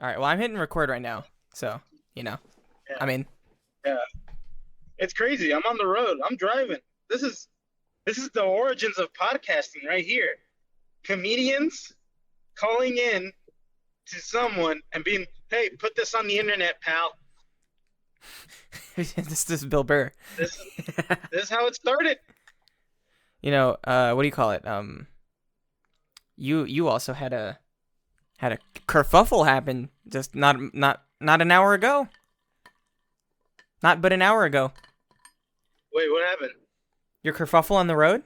All right. Well, I'm hitting record right now, so you know. Yeah, I mean, yeah. It's crazy. I'm on the road. I'm driving. This is this is the origins of podcasting right here. Comedians calling in to someone and being, "Hey, put this on the internet, pal." this is Bill Burr. This is this is how it started. What do you call it? You also had a kerfuffle happen just not an hour ago. Not but an hour ago. Wait, what happened? Your kerfuffle on the road?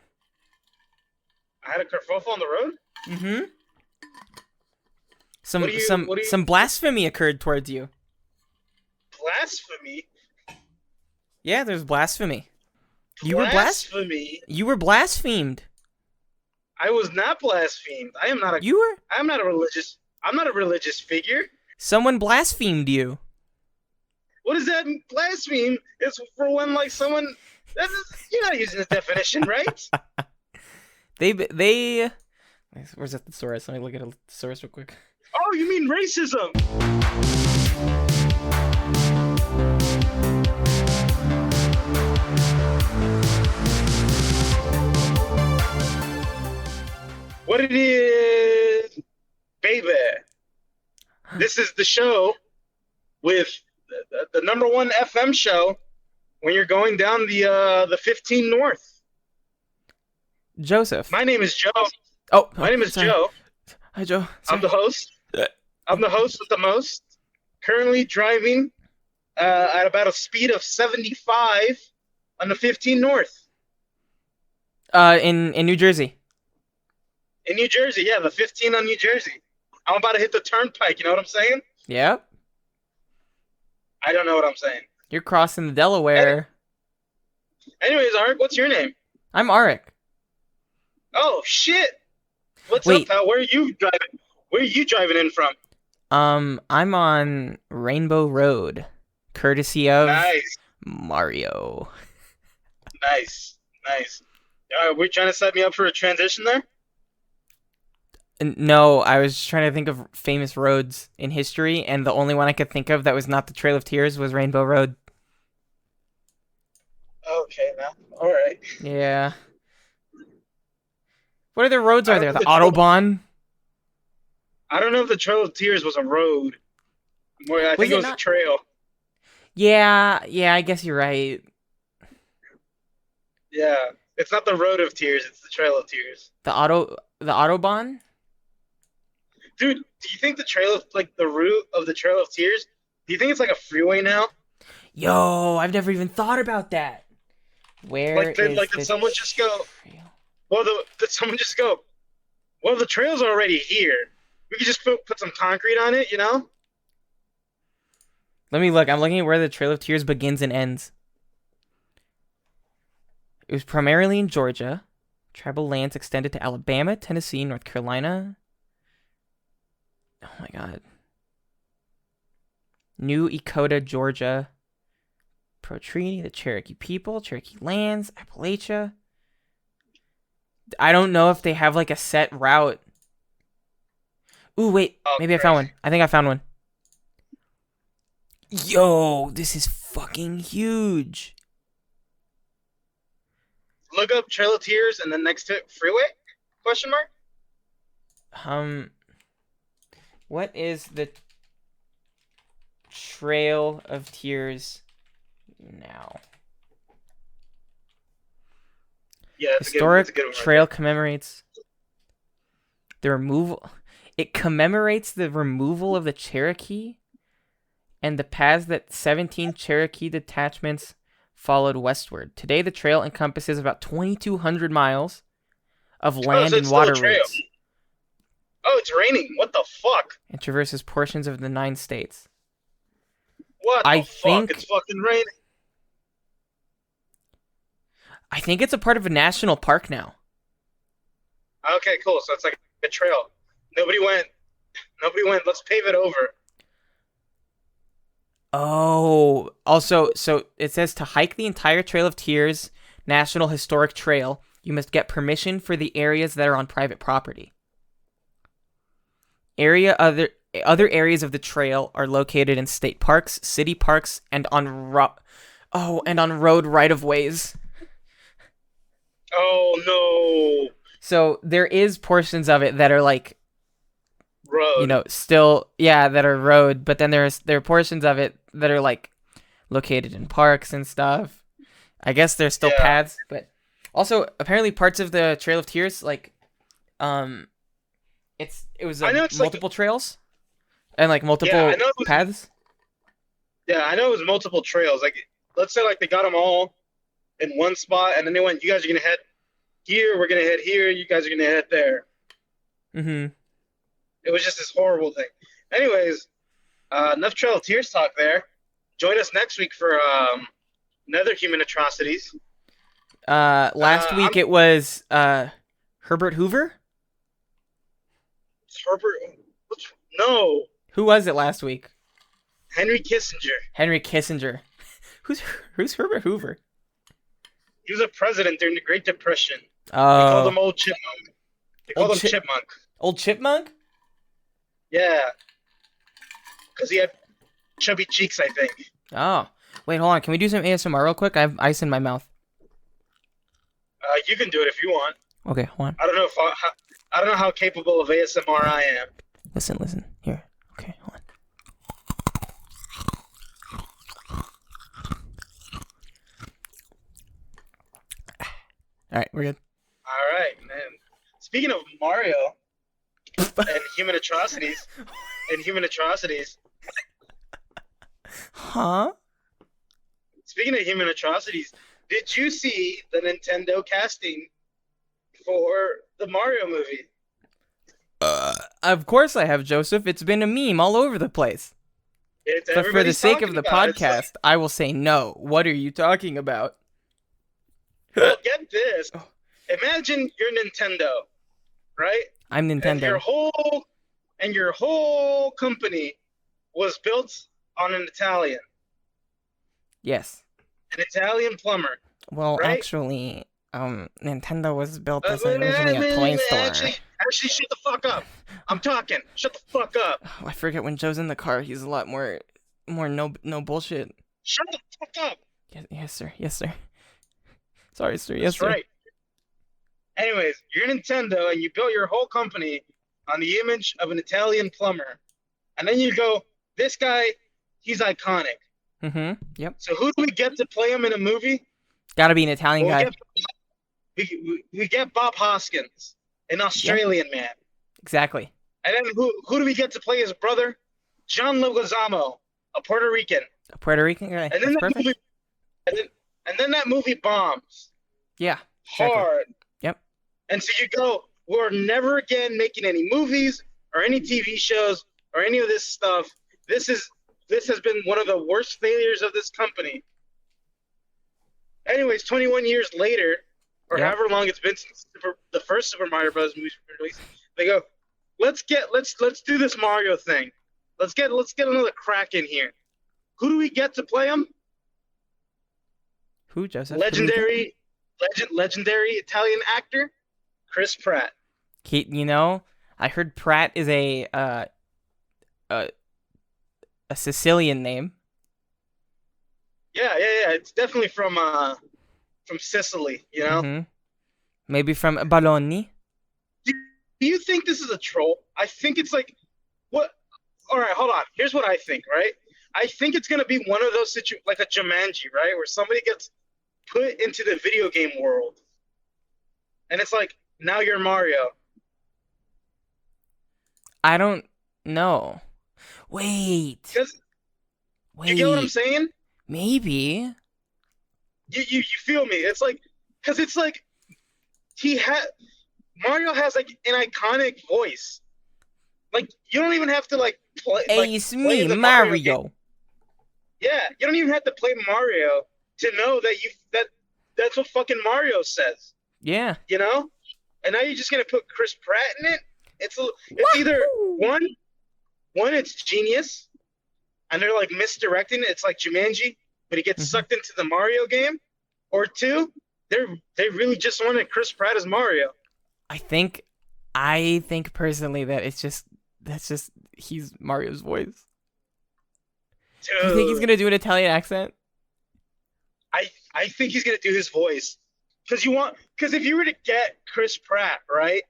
I had a kerfuffle on the road. Mm-hmm. What Some do you? some What do you? some blasphemy occurred towards you. Blasphemy. Yeah, there's blasphemy. You were Blasphemy. you were blasphemed. I was not blasphemed. I am not a. You were I'm not a religious. I'm not a religious figure. Someone blasphemed you. What does that mean? Blaspheme? It's for when like someone. You're not using the definition, right? They where's that thesaurus? Let me look at a thesaurus real quick. Oh, you mean racism? What it is, baby. This is the show with the number one FM show when you're going down the 15 North. Joseph. My name is Joe. Oh, My name is sorry. Joe. Hi, Joe. I'm Sorry. the host. I'm the host with the most. Currently driving at about a speed of 75 on the 15 North In New Jersey. in New Jersey. Yeah, the 15 on New Jersey. I'm about to hit the turnpike. You know what I'm saying? Yep. I don't know what I'm saying. You're crossing the Delaware. Anyways, Art, what's your name? I'm Arik. Oh shit! What's Wait. up, pal? Where are you driving? Where are you driving in from? I'm on Rainbow Road, courtesy of Nice, Mario. nice, nice. We're trying to set me up for a transition there. No, I was trying to think of famous roads in history, and the only one I could think of that was not the Trail of Tears was Rainbow Road. Okay, now, all right. Yeah. What other roads I are don't there? The know Autobahn? I don't know if the Trail of Tears was a road. More, I Was think it it was a not? trail. Yeah, I guess you're right. Yeah, it's not the Road of Tears. It's the Trail of Tears. The Autobahn? Dude, do you think the trail of like the route of the Trail of Tears? Do you think it's like a freeway now? Yo, I've never even thought about that. Where is Did the someone just go? trail? Well, did someone just go? Well, the trail's already here. We could just put some concrete on it, you know? Let me look. I'm looking at where the Trail of Tears begins and ends. It was primarily in Georgia. Tribal lands extended to Alabama, Tennessee, North Carolina. Oh my god. New Echota, Georgia. Pro Treaty, the Cherokee people, Cherokee lands, Appalachia. I don't know if they have like a set route. Ooh, wait. Oh, Maybe I found one. I think I found one. Yo, this is fucking huge. look up Trail of Tears and then next to it, freeway? Question mark? Um, what is the Trail of Tears now? Yeah, that's Historic that's a good one right trail commemorates the removal. It commemorates the removal of the Cherokee and the paths that 17 Cherokee detachments followed westward. Today, the trail encompasses about 2,200 miles of there. Oh, land so and it's still a water trail. routes Oh, it's raining. What the fuck? and traverses portions of the 9 states. What I the fuck? think It's fucking raining. I think it's a part of a national park now. Okay, cool. So it's like a trail. Nobody went. Nobody went. Let's pave it over. Oh, also, so it says to hike the entire Trail of Tears National Historic Trail, you must get permission for the areas that are on private property. other areas of the trail are located in state parks, city parks, and on road right of ways. Oh no, So there is portions of it that are like, road. still, yeah, that are road, but then there are portions of it that are like located in parks and stuff. I guess there's still Yeah, paths, but also apparently parts of the Trail of Tears, like, um, it was I know it's like multiple trails and like yeah, I multiple know it was paths. yeah, I know it was multiple trails. Like let's say like they got them all in one spot, and then they went, you guys are gonna head here, we're gonna head here, you guys are gonna head there. Mm-hmm. It was just this horrible thing. Anyways, enough Trail of Tears talk there. Join us next week for another human atrocities. Last I'm week it was Herbert Hoover. Herbert. No, Who was it last week? Henry Kissinger. Henry Kissinger. Who's who's Herbert Hoover? He was a president during the Great Depression. They called Oh, him Old Chipmunk. They called him Chipmunk. Old Chipmunk. Yeah, because he had chubby cheeks, I think. Oh, wait, hold on. Can we do some ASMR real quick? I have ice in my mouth. You can do it if you want. Okay, hold on. I don't know if I don't know how capable of ASMR I am. Listen. Here. Okay, hold on. All right, we're good. All right, man. Speaking of Mario and human atrocities, Huh? speaking of human atrocities, did you see the Nintendo casting for the Mario movie? Of course I have, Joseph. It's been a meme all over the place. It's But for the everybody's sake of talking the about it. It's podcast, like, I will say no. What are you talking about? well, get this. Oh. Imagine you're Nintendo, right? I'm And Nintendo. your whole company was built on an Italian Yes. plumber, Well, right? actually, Nintendo was built as originally a toy store. Actually, shut the fuck up. I'm talking. Shut the fuck up. Oh, I forget when Joe's in the car. He's a lot more no bullshit. Shut the fuck up. Yes, sir. Sorry, sir. Yes, That's sir. right. Anyways, you're Nintendo and you built your whole company on the image of an Italian plumber. And then you go, this guy, he's iconic. Mm-hmm. Yep. So who do we get to play him in a movie? Gotta be an Italian Well, guy. we get Bob Hoskins, an Australian man. Exactly. And then who do we get to play his brother? John Leguizamo, a Puerto Rican. A Puerto Rican guy. And That's then that perfect. movie, and then that movie bombs Yeah. Exactly. hard. Yep. And so you go, we're never again making any movies or any TV shows or any of this stuff. This has been one of the worst failures of this company. Anyways, 21 years later, or Yeah. however long it's been since the first Super Mario Bros. Movie was released, they go, let's do this Mario thing. Let's get another crack in here. Who do we get to play him? Who, Joseph? Who do we get? Legendary Italian actor, Chris Pratt. I heard Pratt is a Sicilian name. Yeah. It's definitely from Sicily, you know? Mm-hmm. Maybe from Bologna. Do you think this is a troll? I think it's like, what? All right, hold on. Here's what I think, right? I think it's going to be one of those like a Jumanji, right? Where somebody gets put into the video game world. And it's like, now you're Mario. I don't know. Wait. You get what I'm saying? Maybe. You feel me? It's like, because it's like, Mario has like an iconic voice. Like, you don't even have to like play. Hey, like, it's play me, the Mario. Yeah, you don't even have to play Mario to know that's what fucking Mario says. Yeah. You know? And now you're just gonna put Chris Pratt in it? It's either one, it's genius, and they're like misdirecting it. It's like Jumanji, but he gets sucked into the Mario game. Or two, they really just wanted Chris Pratt as Mario. I think personally that that's just he's Mario's voice. Do you think he's Dude, gonna do an Italian accent? I think he's gonna do his voice because if you were to get Chris Pratt, right,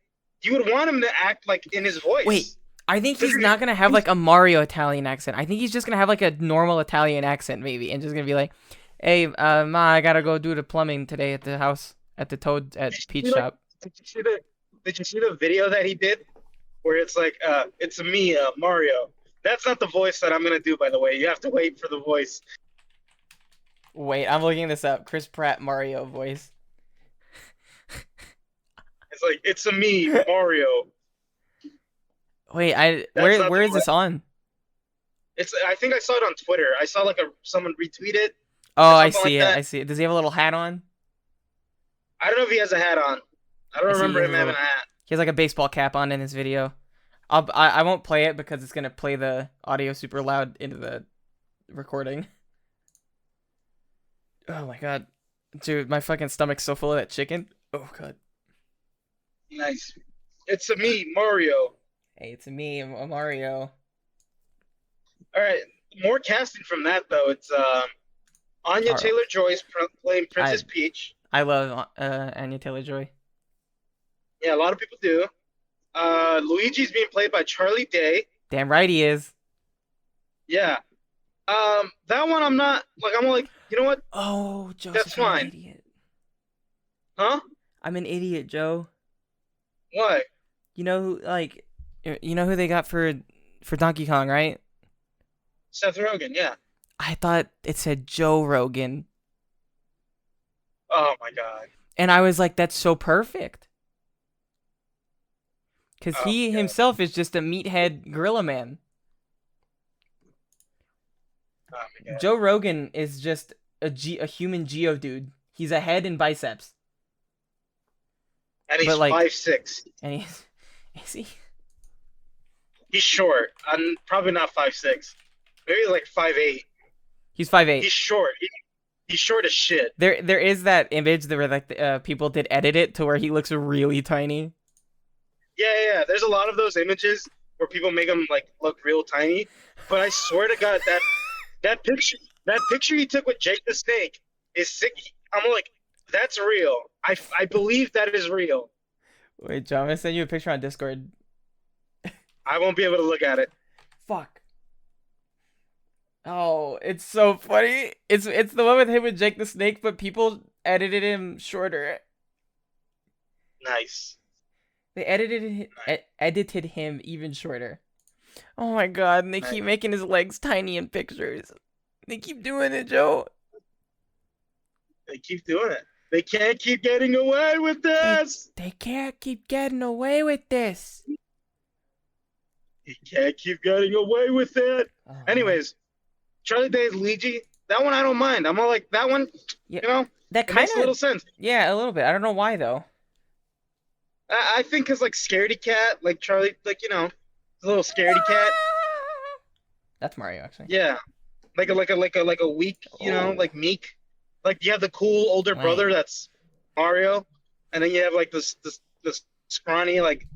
you would want him to act like in his Wait, voice. I think Because he's not gonna have like a Mario Italian accent. I think he's just gonna have like a normal Italian accent maybe, and just gonna be like, "Hey, ma, I gotta go do the plumbing today at the house at the Toad at Peach Shop." did you see the did you see the video that he did where it's like it's me Mario? That's not the voice that I'm gonna do, by the way. You have to wait for the voice. Wait, I'm looking this up. Chris Pratt Mario voice. It's like it's a me Mario. Wait, That's not where the is voice. this on? It's I think I saw it on Twitter. I saw like someone retweet it Oh, or I something like see it. that. I see it. Does he have a little hat on? I don't know if he has a hat on. I don't I see he remember has him a having little. a hat. He has like a baseball cap on in this video. I won't play it because it's gonna play the audio super loud into the recording. Oh my god, dude, my fucking stomach's so full of that chicken. Oh god. Nice. It's a me Mario. Hey, it's me, Mario. All right, more casting from that though. It's Anya Alright. Taylor-Joy's playing I Princess Peach. I love Anya Taylor-Joy. Yeah, a lot of people do. Luigi's being played by Charlie Day. Damn right he is. Yeah. That one I'm not like. I'm like, you know what? Oh, That's Joseph, I'm an fine. idiot. Huh? I'm an idiot, Joe. Why? You know who you know who they got for Donkey Kong, right? Seth Rogen. Yeah. I thought it said Joe Rogan. Oh my God. And I was like, that's so perfect. Because Oh he my God. himself is just a meathead gorilla man. Oh my God. Joe Rogan is just a human Geodude. He's a head and biceps. And he's But like, 5'6". and he's, is he? He's short. I'm probably not 5'6". Maybe like 5'8". He's 5'8". He's short. He's short as shit. There is that image that where like people did edit it to where he looks really tiny. Yeah. There's a lot of those images where people make him like look real tiny. But I swear to God, that picture he took with Jake the Snake is sick. I'm like, that's real. I believe that is real. Wait, John, I'm gonna send you a picture on Discord. I won't be able to look at it. Fuck. Oh, it's so funny. It's the one with him and Jake the Snake, but people edited him shorter. Nice. They edited him even shorter. Oh my god, and they Nice. keep making his legs tiny in pictures. They keep doing it, Joe. They keep doing it. They can't keep getting away with this. They can't keep getting away with this. They can't keep getting away with it. Oh, Anyways, Charlie Day's Luigi. That one I don't mind. I'm all like that one. yeah, You know, that it kind makes a little of sense. yeah, a little bit. I don't know why though. I think because like Scaredy Cat, like Charlie, like a little Scaredy Cat. That's Mario actually. Yeah, like a weak, Oh. like meek. Like you have the cool older Right. brother that's Mario, and then you have like this scrawny like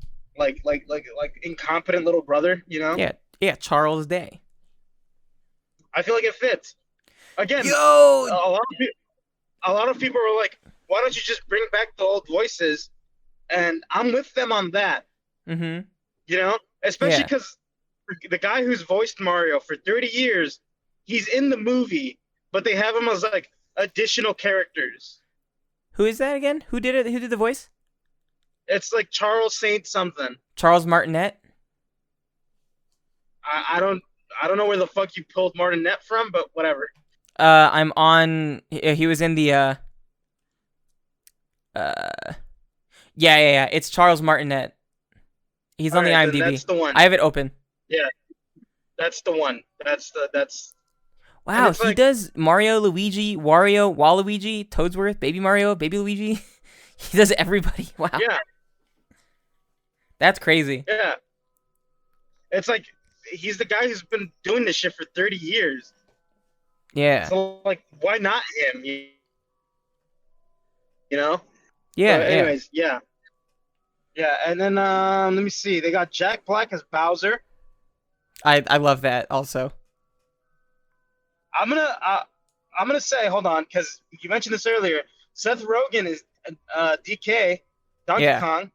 incompetent little brother. Yeah, Charles Day. I feel like it fits. Again, Yo. a lot of people are like, why don't you just bring back the old voices? And I'm with them on that. Mm-hmm. Especially Yeah. because the guy who's voiced Mario for 30 years, he's in the movie, but they have him as like additional characters. Who is that again? Who did it? Who did the voice? It's like Charles Saint something. Charles Martinet. I don't know where the fuck you pulled Martinet from, but whatever. I'm on. He was in the. Yeah. It's Charles Martinet. He's on the Alright, then IMDb. that's the one. I have it open. Yeah, that's the one. That's Wow, it's he like- does Mario, Luigi, Wario, Waluigi, Toadsworth, Baby Mario, Baby Luigi. He does everybody. Wow, yeah. that's crazy. Yeah. It's like he's the guy who's been doing this shit for 30 years. Yeah, So like why not him? You know? yeah, So anyways, yeah. Yeah, and then let me see. They got Jack Black as Bowser. I love that also. I'm gonna I'm gonna say, hold on, because you mentioned this earlier. Seth Rogen is DK, Donkey Yeah. Kong.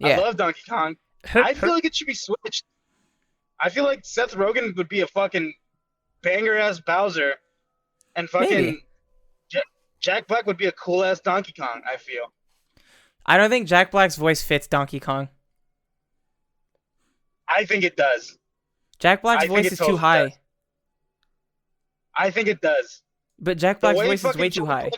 I Yeah. love Donkey Kong. I feel like it should be switched. I feel like Seth Rogen would be a fucking banger ass Bowser, and Maybe. fucking J Jack Black would be a cool ass Donkey Kong. I feel. I don't think Jack Black's voice fits Donkey Kong. I think it does. Jack Black's I think voice it is too totally does. high. I think it does. But Jack The Black's way voice is way fucking too high.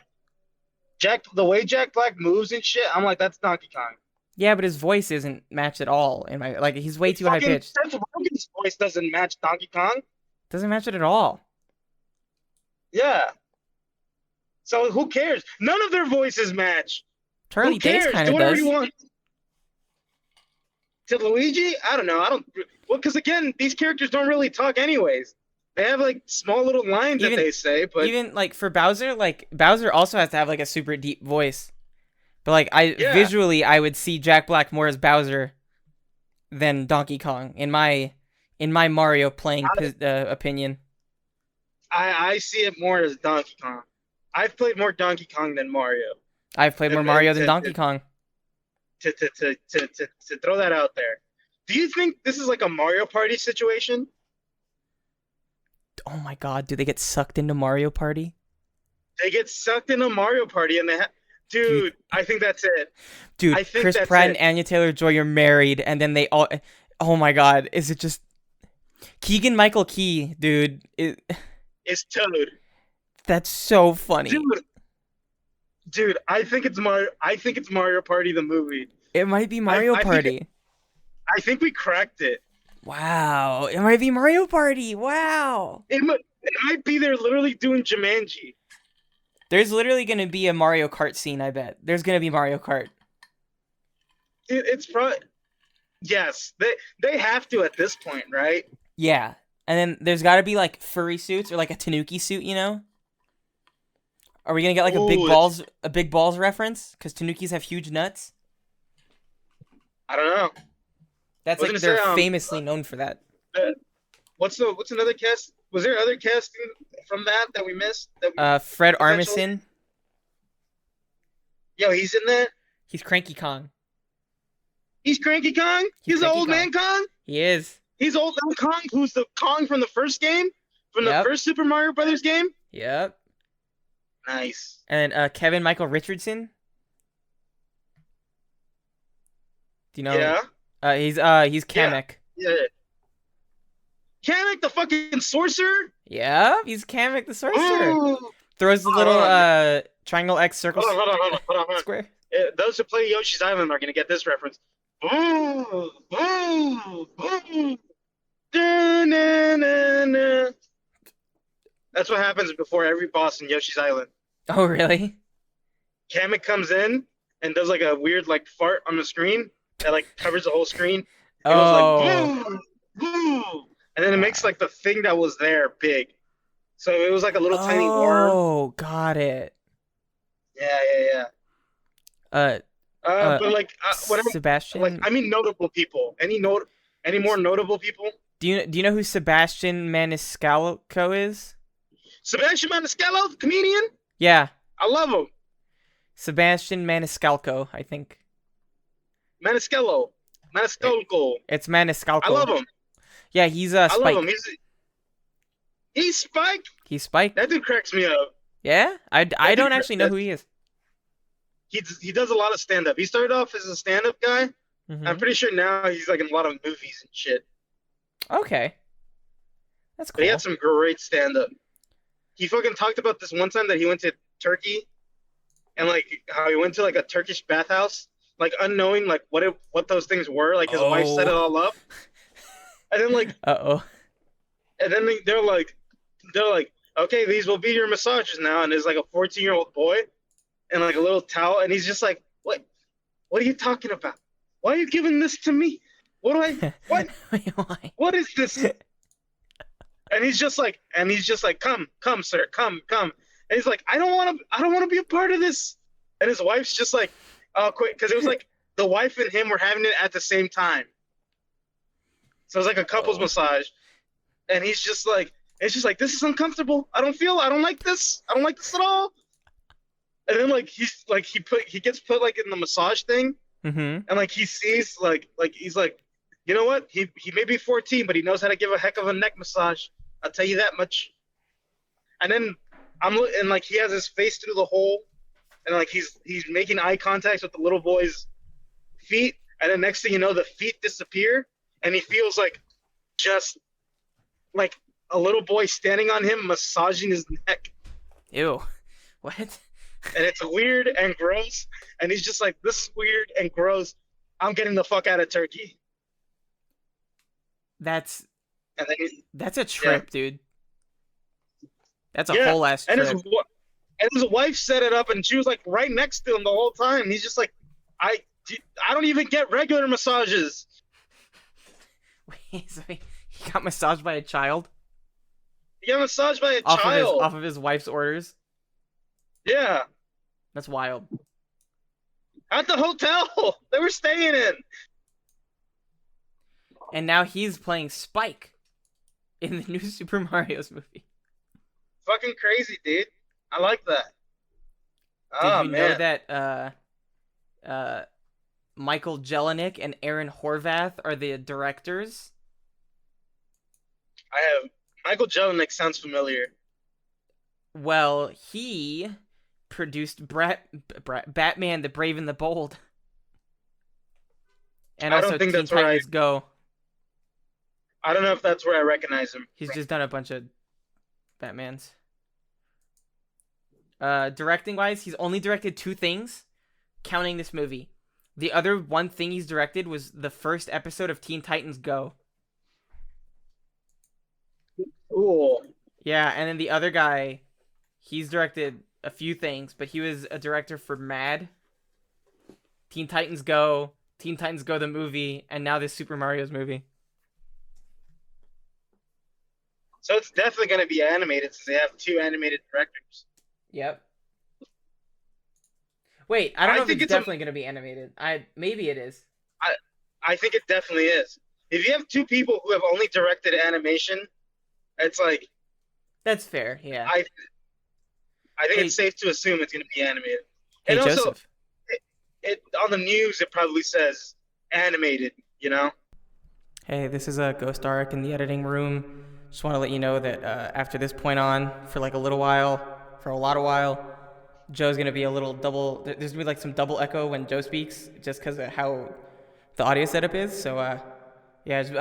The way Jack Black moves and shit, I'm like, that's Donkey Kong. Yeah, but his voice isn't matched at all. In my like, he's way too high Fucking pitched. Seth Rogen's voice doesn't match Donkey Kong. Doesn't match it at all. Yeah. So who cares? None of their voices match. Charlie Who Day's cares? kind Do of whatever does. you want. To Luigi? I don't know. I don't. Well, because again, these characters don't really talk anyways. They have like small little lines that Even they say, but even like for Bowser, like Bowser also has to have like a super deep voice. But like I yeah, visually, I would see Jack Black more as Bowser than Donkey Kong in my Mario playing opinion. I see it more as Donkey Kong. I've played more Donkey Kong than Mario. I've played more And Mario than Donkey Kong. to throw that out there. Do you think this is like a Mario Party situation? Oh my God, do they get sucked into Mario Party? They get sucked into Mario Party and Dude, dude, I think that's it. dude, I think Chris that's Pratt and it. Anya Taylor-Joy are married, and then they all. Oh my God, is it just Keegan Michael Key, dude? It's Toad. That's so funny. Dude, I think it's Mario Party the movie. It might be I, Mario I think Party. I think we cracked it. Wow, it might be Mario Party. Wow. It might be they're literally doing Jumanji. There's literally gonna be a Mario Kart scene. I bet there's gonna be Mario Kart. It's probably yes. They have to at this point, right? Yeah, and then there's got to be like furry suits or like a Tanuki suit. You know? Are we gonna get like Ooh, a big balls reference? Because Tanukis have huge nuts. I don't know. That's Was like gonna they're say famously known for that. what's another cast? Was there other casting from that we missed? Fred Potentially? Armisen. Yo, he's in that. He's Cranky Kong. He's Cranky Kong. He's He's the Cranky old Kong. man Kong. He is. He's old man Kong, who's the Kong from the first game, from the Yep. first Super Mario Brothers game. Yep. Nice. And Kevin Michael Richardson. Do you know? Yeah. He's Yeah. Kamek. Yeah. Kamek, the fucking sorcerer. Yeah, he's Kamek the sorcerer. Ooh. Throws the Hold little on. triangle X circle Hold on. square. Those who play Yoshi's Island are gonna get this reference. Ooh, ooh, ooh. Da-na-na-na. That's what happens before every boss in Yoshi's Island. Oh really? Kamek comes in and does like a weird like fart on the screen that like covers the whole screen. It goes Oh. like boo, and then it makes like the thing that was there big. So it was like a little tiny worm. Oh, got it. Yeah. Uh, But like whatever. Sebastian. Like I mean, notable people. Any more notable people? Do you know who Sebastian Maniscalco is? Sebastian Maniscalco, the comedian. Yeah, I love him. Sebastian Maniscalco, I think. Maniscalco. It's Maniscalco. I love him. Yeah, he's I Spike. love him. He's Spike. He's Spike. That dude cracks me up. Yeah, I don't actually know who he is. He does a lot of stand up. He started off as a stand up guy. Mhm. I'm pretty sure now he's like in a lot of movies and shit. Okay, that's But cool. he had some great stand up. He fucking talked about this one time that he went to Turkey and like how he went to like a Turkish bathhouse, like unknowing like what those things were. Like his wife set it all up. And then like Uh-oh. and then they're like, okay, these will be your massages now. And there's like a 14-year-old boy and like a little towel. And he's just like, what are you talking about? Why are you giving this to me? What? Wait, why? What is this? And he's just like, come, sir, come. And he's like, I don't want to be a part of this. And his wife's just like, oh, quick. Because it was like the wife and him were having it at the same time. So it was like a couple's massage. and he's just like, it's just like this is uncomfortable. I don't like this. I don't like this at all. And then like he gets put like in the massage thing, Mm-hmm. and like he sees like he's like, you know what? He may be 14, but he knows how to give a heck of a neck massage. I'll tell you that much. And then and like he has his face through the hole, and like he's making eye contact with the little boy's feet, and then next thing you know, the feet disappear, and he feels like just like a little boy standing on him, massaging his neck, Ew. What? and it's weird and gross. And he's just like, "This is weird and gross. I'm getting the fuck out of Turkey." That's And then that's a yeah, trip, dude. That's a yeah, whole ass and trip. his wife set it up, and she was like right next to him the whole time. He's just like, I I don't even get regular massages. Wait, so he got massaged by a child He got massaged by a child. off of his wife's orders. Yeah, That's wild. at the hotel they were staying in. And now he's playing Spike in the new Super Mario's movie. Fucking crazy, dude. I like that. Did Oh you know man, that Michael Jelenic and Aaron Horvath are the directors? I have Michael Jelenic sounds familiar. Well, he produced Batman: The Brave and the Bold, and I also don't think Teen that's where Titans Go. I don't know if that's where I recognize him He's from. just done a bunch of Batmans. Directing wise, he's only directed 2 things, counting this movie. The other one thing he's directed was the first episode of Teen Titans Go. Cool. Yeah, and then the other guy, he's directed a few things, but he was a director for Mad, Teen Titans Go, Teen Titans Go the movie, and now this Super Mario's movie. So it's definitely going to be animated since they have 2 animated directors. Yep. Wait, I don't I know if think it's it's a, definitely gonna be animated. Maybe it is. I, I think it definitely is. If you have 2 people who have only directed animation, it's like That's fair. Yeah. I I think Hey, it's safe to assume it's going to be animated. hey And also, Joseph. it on the news it probably says animated. You know. Hey, this is a Ghost Arc in the editing room. Just want to let you know that after this point on, for like a little while, for a lot of while, Joe's gonna be a little double. There's gonna be like some double echo when Joe speaks, just because of how the audio setup is. So yeah, just,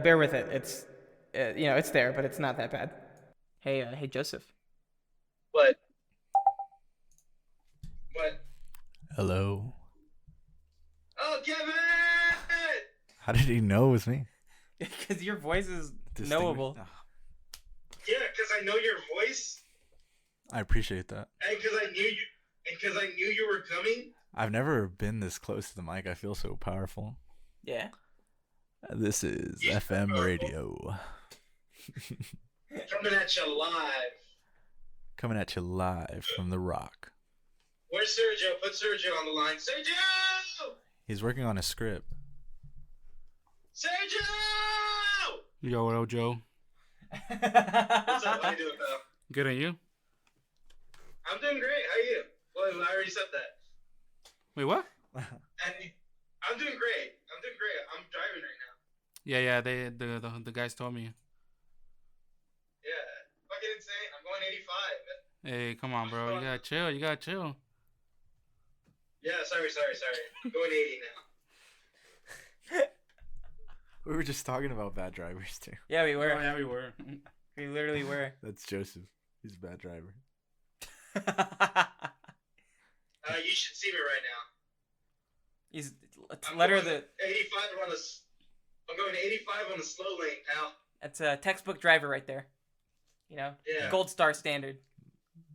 bear with it. It's it's there, but it's not that bad. Hey Joseph. But but Hello. oh, Kevin! How did he know it was me? Because your voice is Distinguish- knowable. Oh, Yeah, because I know your voice, I appreciate that. and because I knew you were coming. I've never been this close to the mic. I feel so powerful. Yeah. This is Yeah, FM powerful. radio. Coming at you live. Coming at you live from the Rock. Where's Sergio? Put Sergio on the line. Sergio! He's working on a script. Sergio! Yo, what up, Joe? What's up? How you doing, pal? Good, and you? I'm doing great. How are you? Well, I already said that. Wait, what? And I'm doing great. I'm driving right now. Yeah, the guys told me. Yeah. Fucking insane. I'm going 85. Hey, come on, bro. You gotta chill. Yeah, sorry. I'm going 80 now. We were just talking about bad drivers too. Yeah, we Oh, were. yeah, we were. We literally were. That's Joseph. He's a bad driver. You should see me right now. He's I'm letter going the. 85 on the. I'm going 85 on the slow lane, pal. That's a textbook driver right there. You know, Yeah. gold star standard.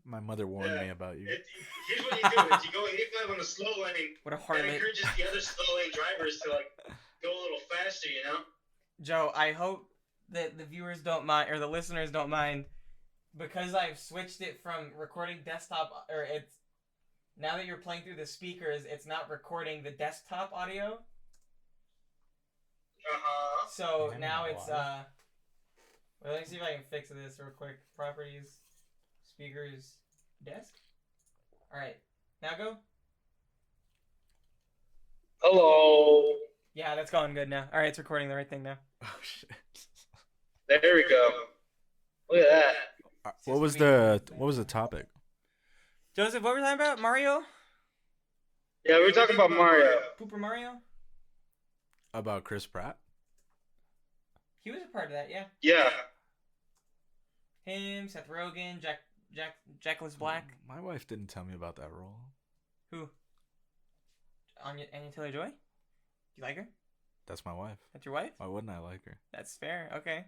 My mother warned Yeah. me about you. Here's what you do: is you go 85 on the slow lane, What a and harlot. encourages the other slow lane drivers to like go a little faster. You know? Joe, I hope that the viewers don't mind or the listeners don't mind because I've switched it from recording desktop or it's now that you're playing through the speakers, it's not recording the desktop audio. Uh huh. So Yeah, now no, it's why? Well, let me see if I can fix this real quick. Properties, speakers, desk. All right, now go. Hello. Yeah, that's going good now. All right, it's recording the right thing now. Oh shit. There we go. Look at that. What was the topic? Joseph, what were we talking about? Mario? Yeah, we were talking about Mario. Pooper Mario? About Chris Pratt? He was a part of that, yeah. Yeah. Him, Seth Rogen, Jackless Black. My wife didn't tell me about that role. Who? Anya Taylor-Joy? You like her? That's my wife. That's your wife? Why wouldn't I like her? That's fair. Okay.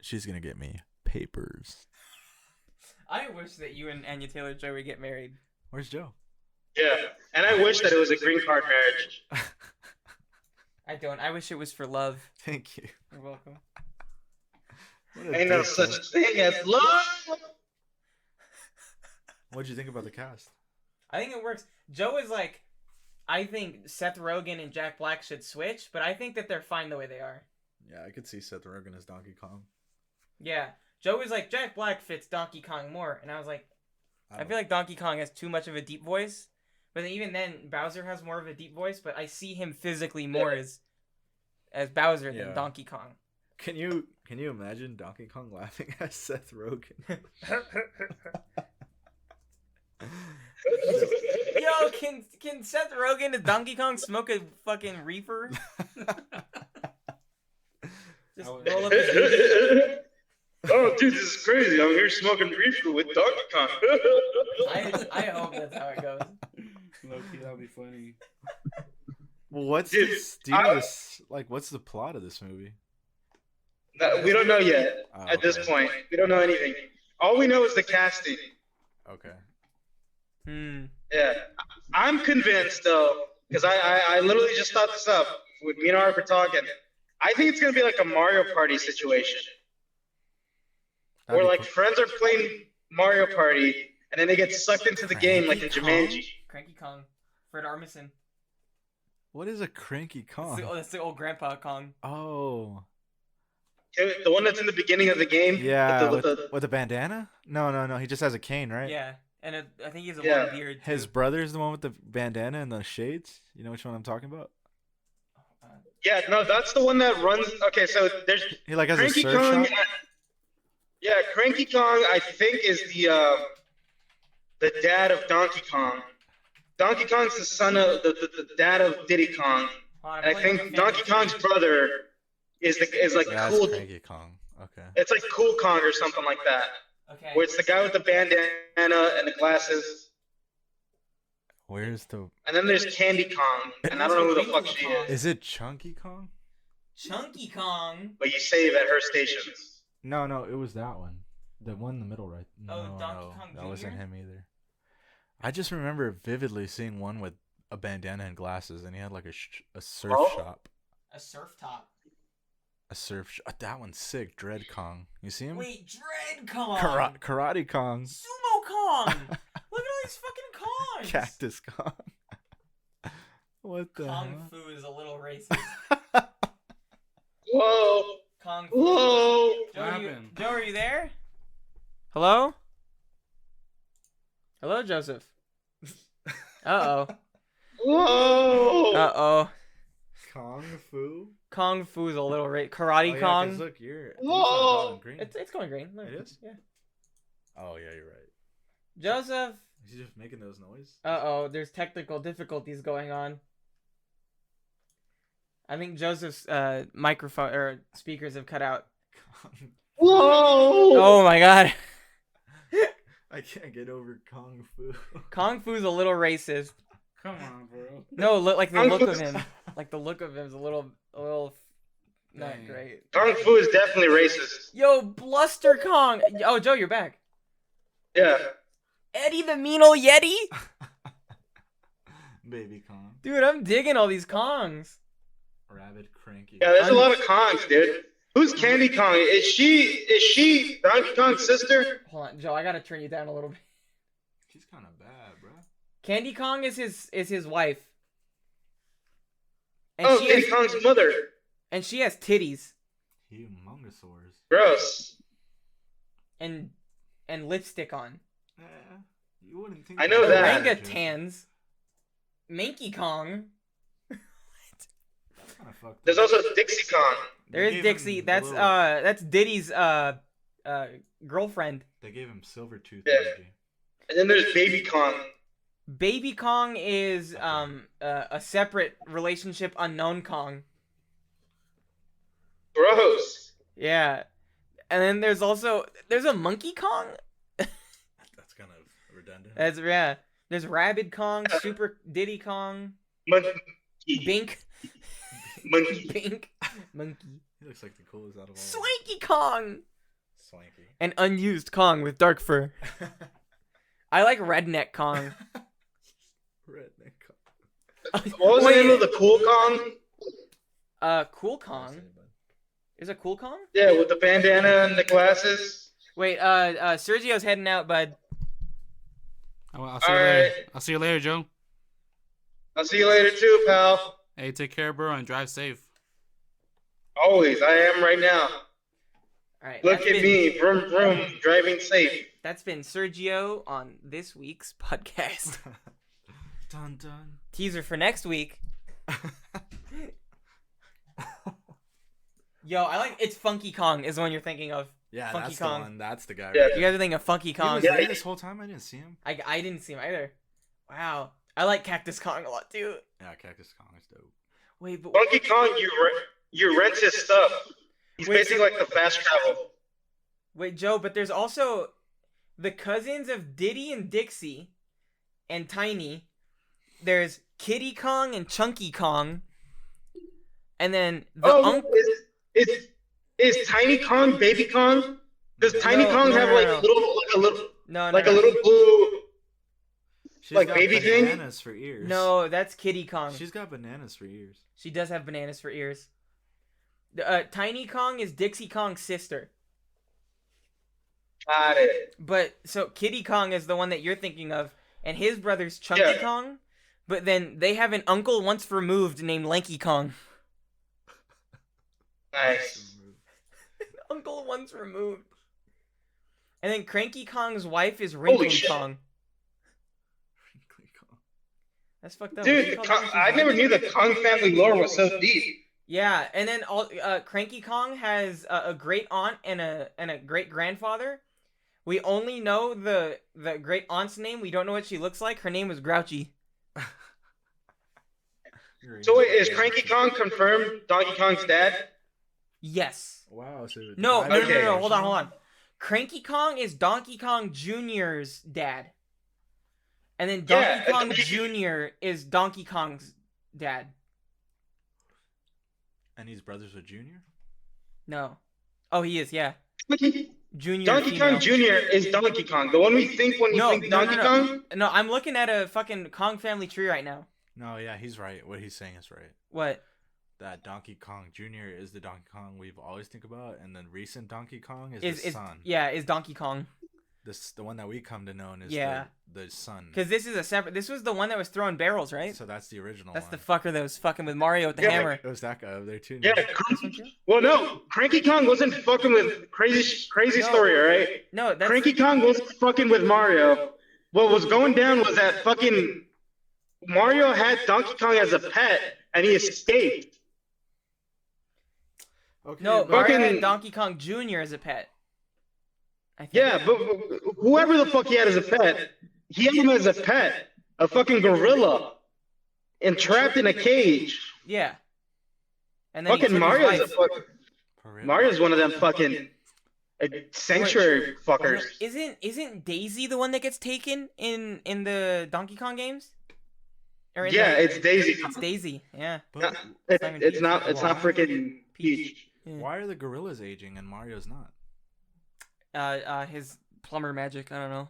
She's gonna get me papers. I wish that you and Anya Taylor-Joy would get married. Where's Joe? Yeah. And I wish that it was a green card marriage. I don't. I wish it was for love. Thank you. You're welcome. Ain't no such thing as love. What'd you think about the cast? I think it works. Joe is like, I think Seth Rogen and Jack Black should switch, but I think that they're fine the way they are. Yeah, I could see Seth Rogen as Donkey Kong. Yeah. Joe was like, Jack Black fits Donkey Kong more. And I was like, I feel like Donkey Kong has too much of a deep voice. But even then, Bowser has more of a deep voice, but I see him physically more as Bowser than Donkey Kong. Can you imagine Donkey Kong laughing at Seth Rogen? Yo, can Seth Rogen as Donkey Kong smoke a fucking reefer? Just roll up his weed? Oh, dude, this is crazy. I'm here smoking reefer with Donkey Kong. I hope that's how it goes. Low key, that'll be funny. Well, what's Dude, this? Do you know this? Like, what's the plot of this movie? No, we don't know yet at this okay. point. We don't know anything. All we know is the casting. Okay. Yeah. I'm convinced, though, because I literally just thought this up when me and Art were talking. I think it's going to be like a Mario Party situation. That'd Where, be like, cool. friends are playing Mario Party, and then they get sucked into the game like in Jumanji. Cranky Kong. Fred Armisen. What is a cranky Kong? That's the old Grandpa Kong. Oh. The one that's in the beginning of the game? Yeah, With the, with a bandana? No. He just has a cane, right? Yeah, and I think he has a Yeah. long beard. Too. His brother's the one with the bandana and the shades. You know which one I'm talking about? yeah, no, that's the one that runs. Okay, so there's He like has Cranky a surf Kong. shop. Yeah, Cranky Kong, I think, is the dad of Donkey Kong. Donkey Kong's the son of the dad of Diddy Kong, and I think Donkey Kong's brother is like Yeah, cool. that's Cranky Kong. Okay. It's like Cool Kong or something like that. Okay. Where it's the guy with the bandana and the glasses, Where's the? and then there's Candy Kong, and I don't know who the fuck she is, Is it Chunky Kong? Chunky Kong. but you save at her stations. No, it was that one. The one in the middle, right? Oh, Donkey Kong that wasn't Jr.? him either. I just remember vividly seeing one with a bandana and glasses, and he had like a surf Oh. shop. A surf top. A surf shop. That one's sick. Dread Kong. You see him? Wait, Dread Kong. Karate Kong. Sumo Kong. Look at all these fucking Kongs. Cactus Kong. What the Kong hell? Fu is a little racist. Whoa, Kong Fu. whoa! Joe, What happened? Joe, are you there? Hello? Hello, Joseph. Uh-oh. Whoa! Uh-oh. Kong Fu? Kong Fu's a little Karate Oh, Kong. Yeah, 'cause look, you're. Whoa! Going green. It's going green. Look. It is? Yeah. Oh yeah, you're right. Joseph. Is he just making those noises? Uh-oh, there's technical difficulties going on. I think Joseph's microphone or speakers have cut out. Whoa! Oh my god. I can't get over Kung Fu. Kong Fu's a little racist. Come on, bro. No, like the Kung look Fu's- of him. Like the look of him is a little not Dang. great. Kung Fu is definitely racist. Yo, Bluster Kong. Oh, Joe, you're back. Yeah. Eddie the Mean Ol' Yeti? Baby Kong. Dude, I'm digging all these Kongs. Rabid Cranky. Yeah, there's a lot of Kongs, dude. Who's Candy Kong? Is she Donkey Kong's sister? Hold on, Joe, I gotta turn you down a little bit. She's kind of bad, bro. Candy Kong is his wife. And Oh, she Diddy has, Kong's mother. and she has titties. Humongous dinosaurs. Gross. and lipstick on. You wouldn't think I know that. Orangutans. Manky Kong. That's kind of fucked There's up. also Dixie Kong. There is gave Dixie. him That's little- that's Diddy's girlfriend. They gave him Silvertooth Yeah. emoji. And then there's Baby Kong. Baby Kong is Okay. a separate relationship unknown Kong. Gross. Yeah. And then there's a Monkey Kong. That's kind of redundant. That's yeah. There's Rabid Kong, Super Diddy Kong, Monkey. Bink, Monkey. Bink, Monkey, He looks like the coolest out of all. Swanky Kong, Swanky. and unused Kong with dark fur. I like Redneck Kong. Redneck. What was the name of the cool Kong? Cool Kong. Is it Cool Kong? Yeah, with the bandana and the glasses. Wait, Sergio's heading out, bud. I'll see you All later. right. I'll see you later, Joe. I'll see you later too, pal. Hey, take care, bro, and drive safe. Always. I am right now. All right. Look at me. Vroom, vroom. Driving safe. That's been Sergio on this week's podcast. Dun dun. Teaser for next week. Yo, I like it's Funky Kong is the one you're thinking of. Yeah, Funky that's Kong. the one. That's the guy. Yeah. Right You guys are thinking of Funky He Kong. was Yeah. there this whole time. I didn't see him. I didn't see him either. Wow. I like Cactus Kong a lot too. Yeah, Cactus Kong is dope. Wait, but Funky Kong, you rent his stuff. He's Wait, basically like the fast travel. wait, Joe, but there's also the cousins of Diddy and Dixie and Tiny. There's Kitty Kong and Chunky Kong. And then the uncle. Is Tiny Kong Baby Kong? Does Tiny No, Kong no, have no, like no. a little blue? She's Like got baby thing? bananas for ears. No, that's Kitty Kong. She's got bananas for ears. She does have bananas for ears. Tiny Kong is Dixie Kong's sister. Got it. But so Kitty Kong is the one that you're thinking of, and his brother's Chunky Yeah. Kong. But then they have an uncle once removed named Lanky Kong. Nice. Uncle once removed. And then Cranky Kong's wife is Holy Wrinkly shit. Kong. That's fucked up. Dude, I never knew the Kong family lore was so deep. Yeah, and then Cranky Kong has a great aunt and a great grandfather. We only know the great aunt's name. We don't know what she looks like. Her name was Grouchy. So wait, is Cranky Kong confirmed Donkey Kong's dad? Yes. Wow. So the No, guy- no, no, Okay. no, no. Hold on. Cranky Kong is Donkey Kong Jr.'s dad. And then Donkey Yeah, Kong Donkey- Jr. is Donkey Kong's dad. And he's brothers with Junior. No. Oh, he is, yeah. Junior Donkey female. Kong Jr. is Donkey Kong. The one we think when we No, think no, Donkey no. Kong? No, I'm looking at a fucking Kong family tree right now. No, yeah, he's right. What he's saying is right. What? That Donkey Kong Jr. is the Donkey Kong we've always think about, and then recent Donkey Kong is the son. Yeah, is Donkey Kong. The one that we come to know is Yeah. the son. Because this is a separate. This was the one that was throwing barrels, right? So that's the original That's one. the fucker that was fucking with Mario with the Yeah. hammer. It was that guy over there too. Yeah. This one too? Well, no. Cranky Kong wasn't fucking with crazy No. story, alright? No, that's Cranky Kong wasn't fucking with Mario. What was going down was that fucking Mario had Donkey Kong as a pet, and he escaped. Okay, no. but- Mario had fucking- Donkey Kong Jr. as a pet. I think. Yeah, but whoever the fuck he had as a pet, he had him as a pet. A fucking gorilla. Entrapped in a cage. Yeah. And then he Fucking took his Mario's a wife. fuck. For real? Mario's one of them fucking sanctuary fuckers. Isn't Daisy the one that gets taken in the Donkey Kong games? Or in Yeah, the- it's Daisy. It's Daisy. Yeah. But It's not freaking Peach. Yeah. why are the gorillas aging and Mario's not? His plumber magic. I don't know.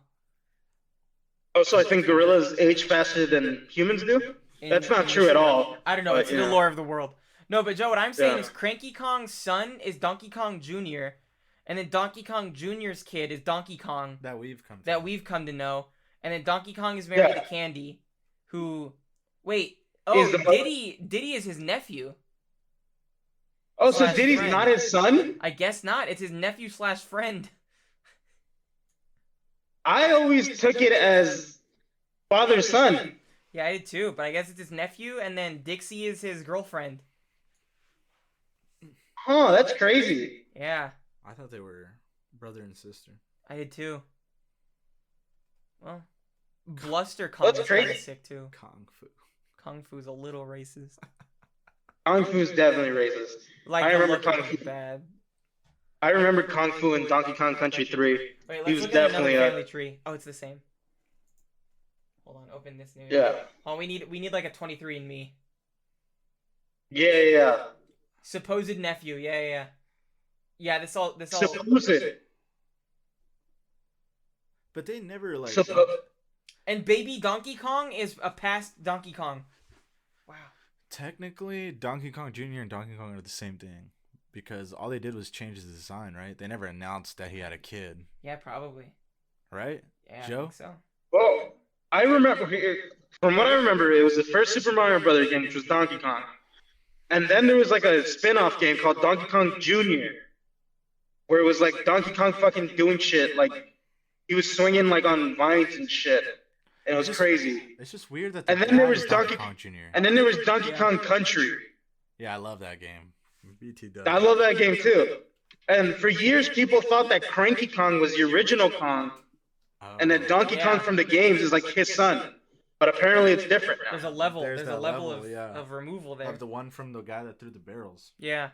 Also, I think gorillas age faster than humans do. That's not true at all. I don't know. But, It's the yeah. lore of the world. No, but Joe, what I'm saying Yeah. is Cranky Kong's son is Donkey Kong Jr., and then Donkey Kong Jr.'s kid is Donkey Kong That we've come to that know. we've come to know, and then Donkey Kong is married Yeah. to Candy, who, wait, oh, Is the- Diddy is his nephew. Oh, so Slash Diddy's friend. not his son? I guess not. It's his nephew slash friend. I always took it as father-son. Yeah, I did too, but I guess it's his nephew, and then Dixie is his girlfriend. Huh, that's crazy. Yeah, I thought they were brother and sister. I did too. Well, Bluster Kong That's is kind of crazy. sick too. Kung Fu. Kung Fu's a little racist. Kung Fu's definitely racist. Like, I the remember look of Kung him is Fu. bad. I remember Kung Fu in Donkey Kong Country 3. Wait, He let's was look at definitely another a family tree. Oh, it's the same. Hold on, open this new. yeah. Oh, we need like a 23andMe. Yeah. Supposed nephew. Yeah. Yeah, this all. Supposed. But they never like. Suppo- And baby Donkey Kong is a past Donkey Kong. Wow. Technically, Donkey Kong Jr. and Donkey Kong are the same thing because all they did was change his design, right? They never announced that he had a kid, Yeah, probably. right? Yeah, Joe? I think so. Well, I remember, from what I remember, it was the first Super Mario Brothers game, which was Donkey Kong. And then there was like a spin-off game called Donkey Kong Jr., where it was like Donkey Kong fucking doing shit, like he was swinging like on vines and shit. And it was crazy. It's just weird that. And then there was Donkey Kong Jr. And then there was Donkey Kong Country. Yeah, I love that game. BT does. I love that game too. And for years, people thought that Cranky Kong was the original Kong, and that Donkey Kong from the games is like his son. But apparently, it's different now. There's a level. There's There's a that level level, yeah. of removal there. Of the one from the guy that threw the barrels. Yeah.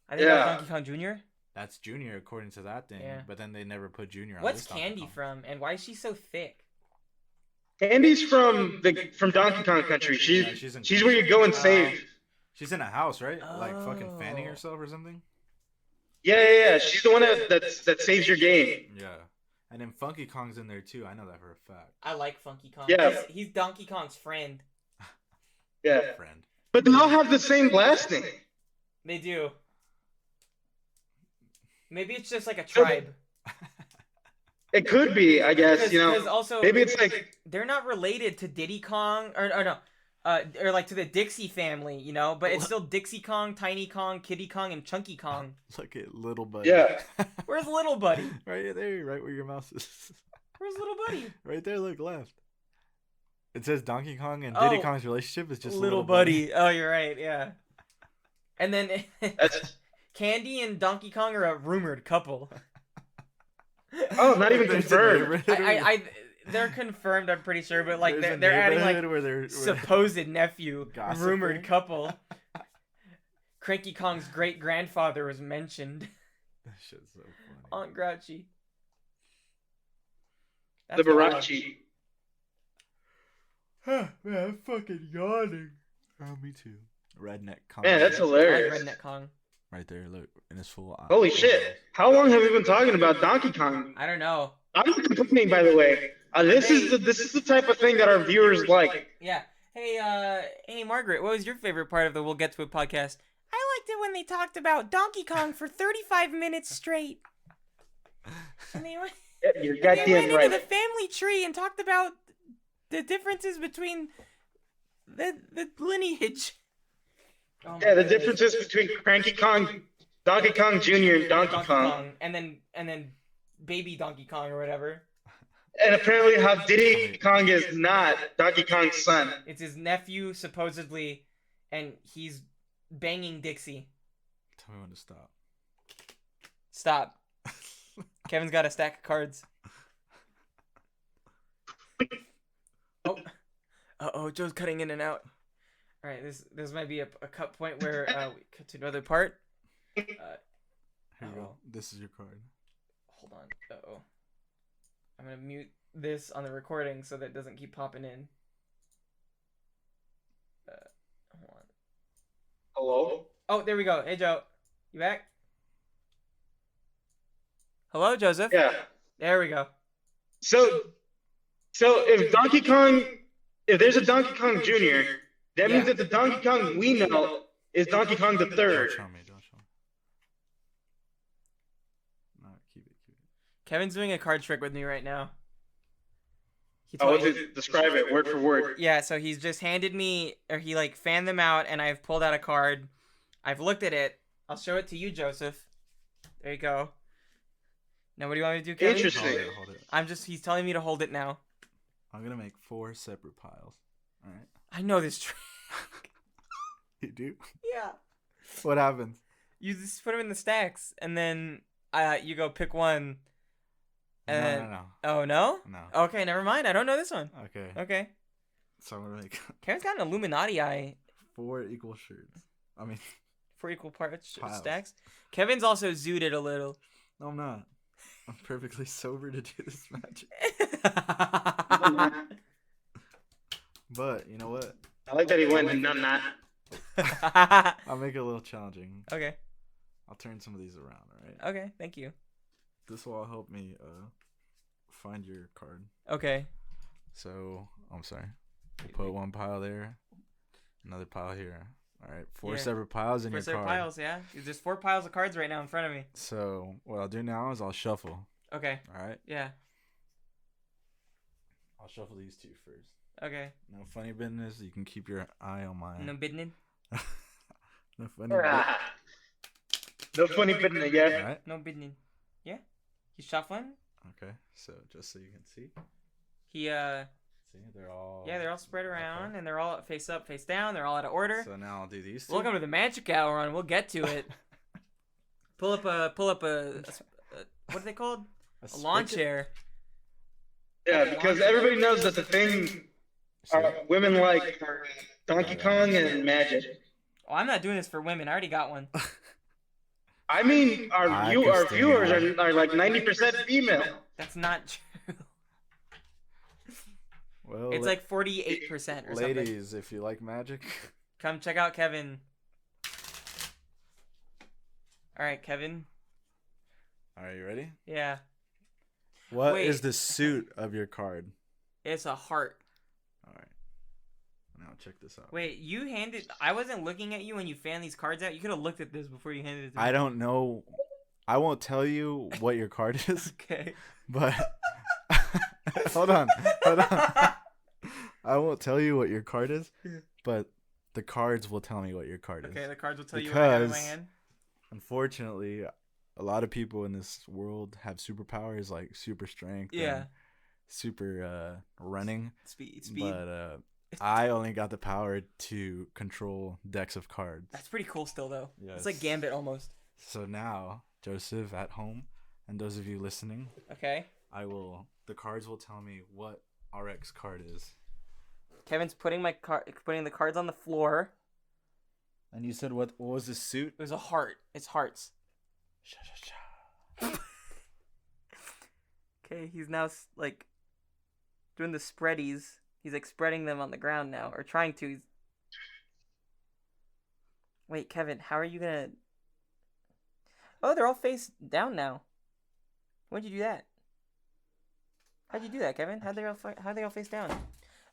I think that was Donkey Kong Jr. That's Junior according to that thing. Yeah. But then they never put Junior on. What's this Donkey Candy Kong. from, and why is she so thick? Candy's from Donkey Kong Country. Yeah, she's in She's where you go and save. She's in a house, right? Like fucking Oh. fanning herself or something. Yeah. She's the one that saves your game. Yeah. And then Funky Kong's in there too. I know that for a fact. I like Funky Kong. Yeah. He's Donkey Kong's friend. Yeah. Friend. But they all have the same last name. They do. Maybe it's just like a tribe. It could be, I guess. Because also Maybe it's like they're not related to Diddy Kong or no, or like to the Dixie family, you know. But it's still Dixie Kong, Tiny Kong, Kitty Kong, and Chunky Kong. Look at little buddy. Yeah. Where's Little Buddy? Right there, right where your mouse is. Where's Little Buddy? Right there, look left. It says Donkey Kong and Diddy Oh. Kong's relationship is just Little Buddy. Oh, you're right. Yeah. And then that's Candy and Donkey Kong are a rumored couple. not even confirmed. They're confirmed. I'm pretty sure, but like There's a they're adding like neighborhood where supposed nephew, Gossiping. rumored couple. Cranky Kong's great grandfather was mentioned. That shit's so funny. Aunt Grouchy. The That's wild. Barachi. Man, I'm fucking yawning. Oh, me too. Redneck Kong. Man, that's I like hilarious. Redneck Kong. Right there, look, in his full eye. Holy shit. How long have we been talking about Donkey Kong? I don't know. I'm not complaining, by the way. This is the type of thing that our viewers like. Yeah. Hey, Margaret, what was your favorite part of the We'll Get to It podcast? I liked it when they talked about Donkey Kong for 35 minutes straight. And they went, You're they goddamn went into right. the family tree and talked about the differences between the lineage. Oh my Yeah, the goodness. differences between Cranky Kong, Donkey Kong Jr. and Donkey Kong. and then baby Donkey Kong or whatever. And apparently how Diddy Kong is not Donkey Kong's son. It's his nephew supposedly, and he's banging Dixie. Tell me when to stop. Stop. Kevin's got a stack of cards. Oh. Uh-oh, Joe's cutting in and out. All right, this might be a cut point where we cut to another part. Here you go. Uh-oh. This is your card. Hold on. Uh-oh. I'm going to mute this on the recording so that it doesn't keep popping in. Hold on. Hello? Oh, there we go. Hey, Joe. You back? Hello, Joseph? Yeah. There we go. So if there's a Donkey Kong Jr., that means that the Donkey Kong we know is Donkey Kong the Third. Don't show me. No, keep it. Kevin's doing a card trick with me right now. He Oh, told me- describe it word for word. Yeah, so he's just handed me, or he like fanned them out, and I've pulled out a card. I've looked at it, I'll show it to you, Joseph. There you go. Now what do you want me to do, Kevin? Interesting. Hold it. He's telling me to hold it now. I'm gonna make 4 separate piles. All right. I know this trick. You do? Yeah. What happens? You just put them in the stacks, and then you go pick one. And No. Oh, no? No. Okay, never mind. I don't know this one. Okay. Okay. So I'm gonna make Kevin's got an Illuminati eye 4 equal shirts. I mean, for equal parts Piles. stacks. Kevin's also zooted a little. no, I'm not. I'm perfectly sober to do this magic. But you know what? I like that he went and done that. I'll make it a little challenging. Okay. I'll turn some of these around. All right. Okay, thank you. This will all help me find your card. Okay. So I'm sorry. We'll put one pile there, another pile here. All right, 4 Yeah. separate piles in 4 your separate card. piles, yeah? There's 4 piles of cards right now in front of me. So what I'll do now is I'll shuffle. Okay. All right. Yeah. I'll shuffle these 2 first. Okay. No funny business. You can keep your eye on mine. No bidding. No funny business. No funny business, All yeah. right. No bidding. Yeah. He's shuffling. Okay. So just so you can see, He see they're all. yeah, they're all spread around Okay. and they're all face up, face down. They're all out of order. So now I'll do these 2. Welcome to the Magic Hour, and we'll get to it. Pull up a what are they called? A lawn chair. Yeah, because everybody knows that the thing women like are Donkey Kong and Magic. Oh, I'm not doing this for women. I already got one. I mean, our viewers are like 90% female. That's not true. Well, It's like 48% or something. ladies, if you like magic, Come check out Kevin. All right, Kevin. all right, you ready? Yeah, What Wait. is the suit of your card? it's a heart. All right. Now check this out. Wait, you handed. I wasn't looking at you when you fanned these cards out. You could have looked at this before you handed it to me. I don't know. I won't tell you what your card is, Okay. but hold on. I won't tell you what your card is, but the cards will tell me what your card is. Okay, the cards will tell you what I have in my Because- hand. Unfortunately, a lot of people in this world have superpowers like super strength, Yeah. and super running, Speed. but I only got the power to control decks of cards. That's pretty cool still, though. Yes. It's like Gambit almost. So now, Joseph at home, and those of you listening, Okay. the cards will tell me what RX card is. Kevin's putting the cards on the floor. And you said what was the suit? It was a heart. It's hearts. Okay, he's now like doing the spreadies. He's like spreading them on the ground now, or trying to. Wait, Kevin, how are you gonna? Oh, they're all face down now. When'd you do that? How'd you do that, Kevin? How'd they all face down?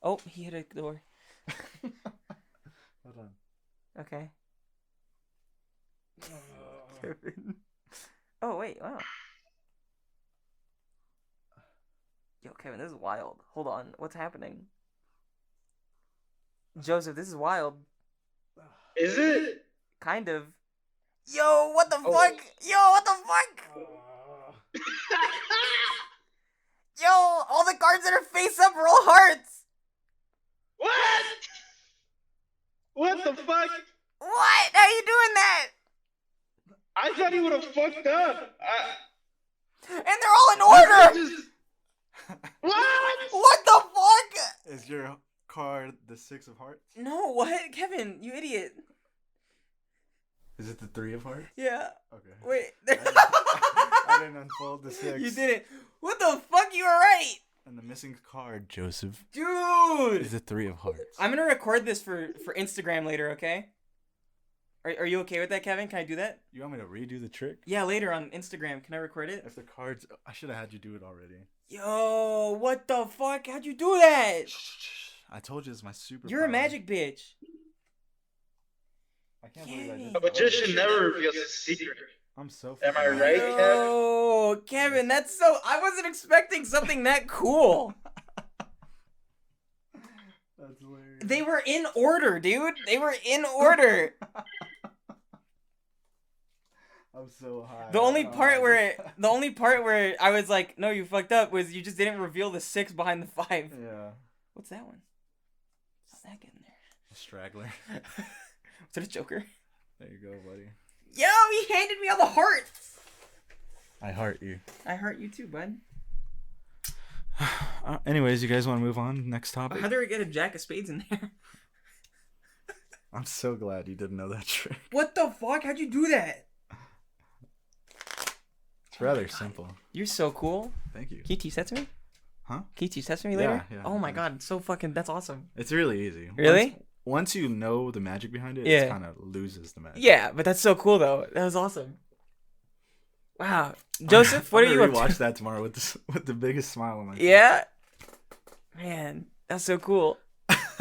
Oh, he hit a door. Hold on. Okay. Kevin. Oh wait, wow. Yo, Kevin, this is wild. Hold on, what's happening? Joseph, this is wild. Is it? Kind of. Yo, what the fuck? Yo, what the fuck? Yo, all the cards that are face up are all hearts. What? What the fuck? What? How are you doing that? I thought he would have fucked up. And they're all in order. Just... What? What the fuck? Is your card the 6 of hearts? No, what? Kevin, you idiot. Is it the 3 of hearts? Yeah. Okay. Wait. I didn't unfold the 6. You didn't. What the fuck? You were right. And the missing card, Joseph, Dude. is the 3 of hearts. I'm gonna record this for Instagram later, okay? Are you okay with that, Kevin? Can I do that? You want me to redo the trick? Yeah, later on Instagram. Can I record it? If the cards, I should have had you do it already. Yo, what the fuck? How'd you do that? I told you it's my super. You're a magic bitch. I can't believe I did. A magician never reveals his secret. I'm so. Am I fucking- right? Yo, Kevin, that's so. I wasn't expecting something that cool. That's hilarious. They were in order, dude. They were in order. I'm so high. The only part where I was like, no, you fucked up, was you just didn't reveal the 6 behind the 5. Yeah. What's that one? How's that getting there? A straggler. Was it a Joker? There you go, buddy. Yo, he handed me all the hearts. I heart you. I heart you too, bud. Anyways, you guys want to move on? Next topic? How did we get a Jack of Spades in there? I'm so glad you didn't know that trick. What the fuck? How'd you do that? It's rather simple. You're so cool. Thank you. Can you teach that to me? Huh? Can you teach that to me later? Yeah, Oh my yeah. god, so fucking, that's awesome. It's really easy. Really? Once you know the magic behind it, Yeah. it kind of loses the magic. Yeah, but that's so cool though. That was awesome. Wow. Joseph, what are you up Watch to? that tomorrow with the biggest smile on my face. Yeah? Man, that's so cool.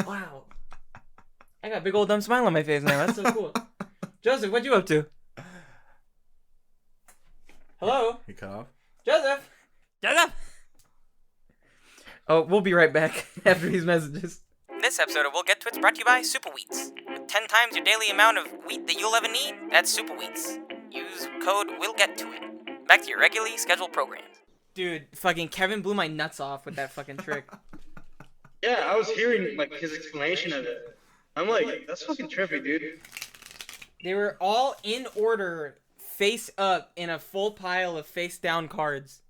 Wow. I got a big old dumb smile on my face now. That's so cool. Joseph, what you up to? Hello? He cut off? Joseph! Joseph! Oh, we'll be right back after these messages. This episode of We'll Get to It's brought to you by Super Wheats. With 10 times your daily amount of wheat that you'll ever need, that's Super Wheats. Use code We'll Get to It. Back to your regularly scheduled programs. Dude, fucking Kevin blew my nuts off with that fucking trick. Yeah, I was hearing like his explanation of it. I'm like, that's fucking trippy, dude. They were all in order, face up, in a full pile of face down cards.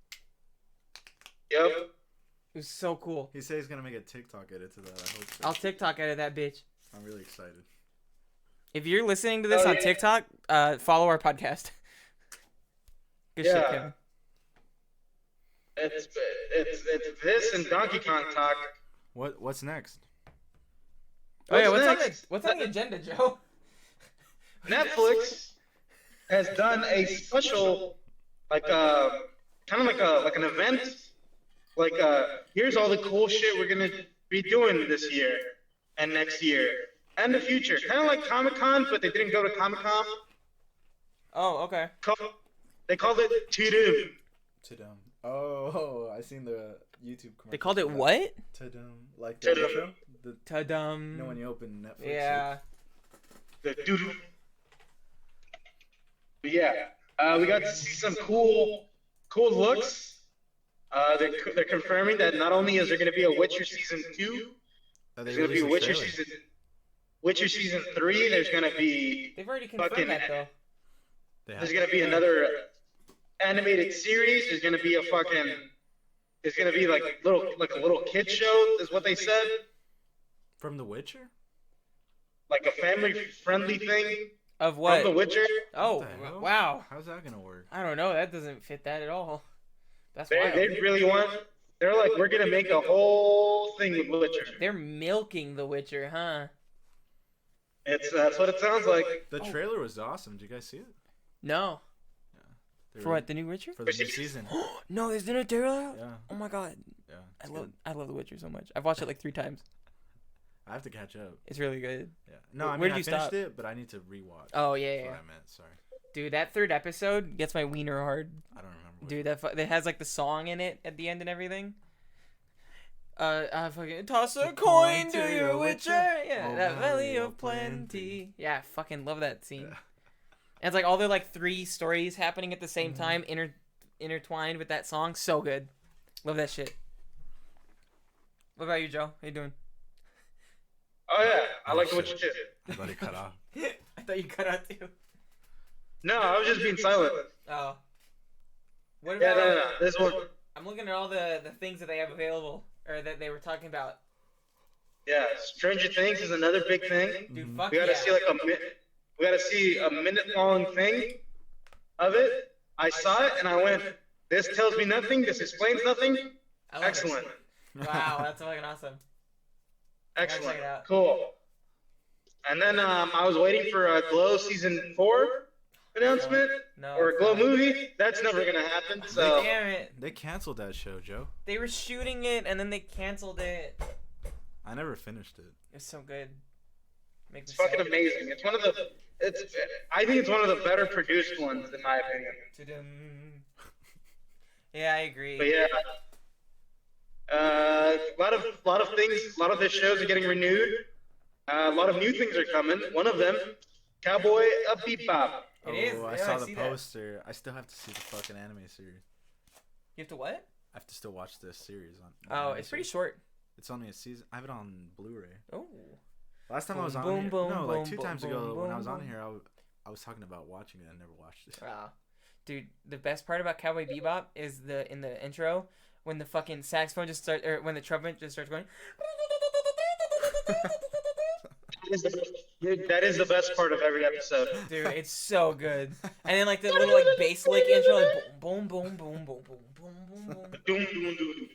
Yep. It was so cool. He said he's going to make a TikTok edit to that. I hope so. I'll TikTok out of that bitch. I'm really excited. If you're listening to this on TikTok, follow our podcast. Good shit, Kevin. It's this and Donkey Kong talk. What's next? Oh yeah, next? what's on the agenda, Joe? Netflix has done a special, like kind of like an event. Like here's all the cool shit we're gonna be doing this year and next year and the future. Kind of like Comic-Con, but they didn't go to Comic-Con. Oh, okay. They called it Tudum. Tudum. Oh, I seen the YouTube commercial. They called it what? Tudum. Like the Tudum. intro? Tudum. You know when you open Netflix? Yeah. The Tudum. But yeah, we got to see some cool looks. They're confirming that not only is there going to be a Witcher season 2, there's going to be Witcher season 3. There's going to be They've already confirmed that though. there's going to be another animated series. There's going to be it's going to be like a little kid show is what they said. From The Witcher? Like a family friendly thing Of what? from The Witcher. Oh, What the hell? wow. How's that gonna work? I don't know. That doesn't fit that at all. That's They wild. really want. They're like, we're going to make a whole thing with Witcher. They're milking The Witcher, huh? That's what it sounds like. The trailer was awesome. Did you guys see it? No. They For were- what? The new Witcher? For the new season. No, there's no trailer out? Yeah. Oh my god. Yeah. I it's love good. I love The Witcher so much. I've watched it like 3 times. I have to catch up. It's really good. Yeah. No, Where I mean, did I you finished stop? it, but I need to rewatch. Oh yeah, That's yeah. what I meant. Sorry. Dude, that 3rd episode gets my wiener hard. I don't remember. Dude, that has like the song in it at the end and everything. I fucking toss a coin to your Witcher. Yeah, Oh, that Valley Valley of of Plenty. Plenty. Yeah, I fucking love that scene. Yeah. And it's like all the like 3 stories happening at the same time, intertwined with that song. So good. Love that shit. What about you, Joe? How you doing? Oh yeah, I like what you did. I thought it cut off. I thought you cut out too. No, I was just being silent. Oh. What Yeah, about? no. This one. I'm looking at all the things that they have available, or that they were talking about. Yeah, Stranger Things is another big thing. Dude, fuck We gotta yeah. see we gotta see a minute-long thing of it. I saw it and I went, "This tells me nothing. This explains nothing. I love it. Excellent, Wow, that's fucking awesome. I gotta excellent, check it out. cool." And then I was waiting for a Glow season 4 announcement No. or a Glow movie. That's never gonna happen. So Damn it. They canceled that show, Joe. They were shooting it and then they canceled it. I never finished it. It's so good. Make me it's fucking sad. amazing. It's one of the. I think it's one of the better produced ones in my opinion. Ta-dum. Yeah, I agree. But yeah, a lot of things, a lot of the shows are getting renewed. A lot of new things are coming. One of them, Cowboy Bebop. It is. I Yeah, saw I the see that. poster. I still have to see the fucking anime series. You have to what? I have to still watch this series on. Oh, anime it's pretty series. short. It's only a season. I have it on Blu-ray. Oh. Last time I Boom, was on boom, here, boom, no, like boom, 2 boom, times boom, ago when I was boom, on boom. here, I was talking about watching it. I never watched it. Wow. Dude, the best part about Cowboy Bebop is in the intro when the fucking saxophone just starts, or when the trumpet just starts going. Dude, that is the best part of every episode. Dude, it's so good. And then like the little like bass lick intro, like boom, boom, boom, boom, boom, boom, boom, boom. Doom, doom, doom.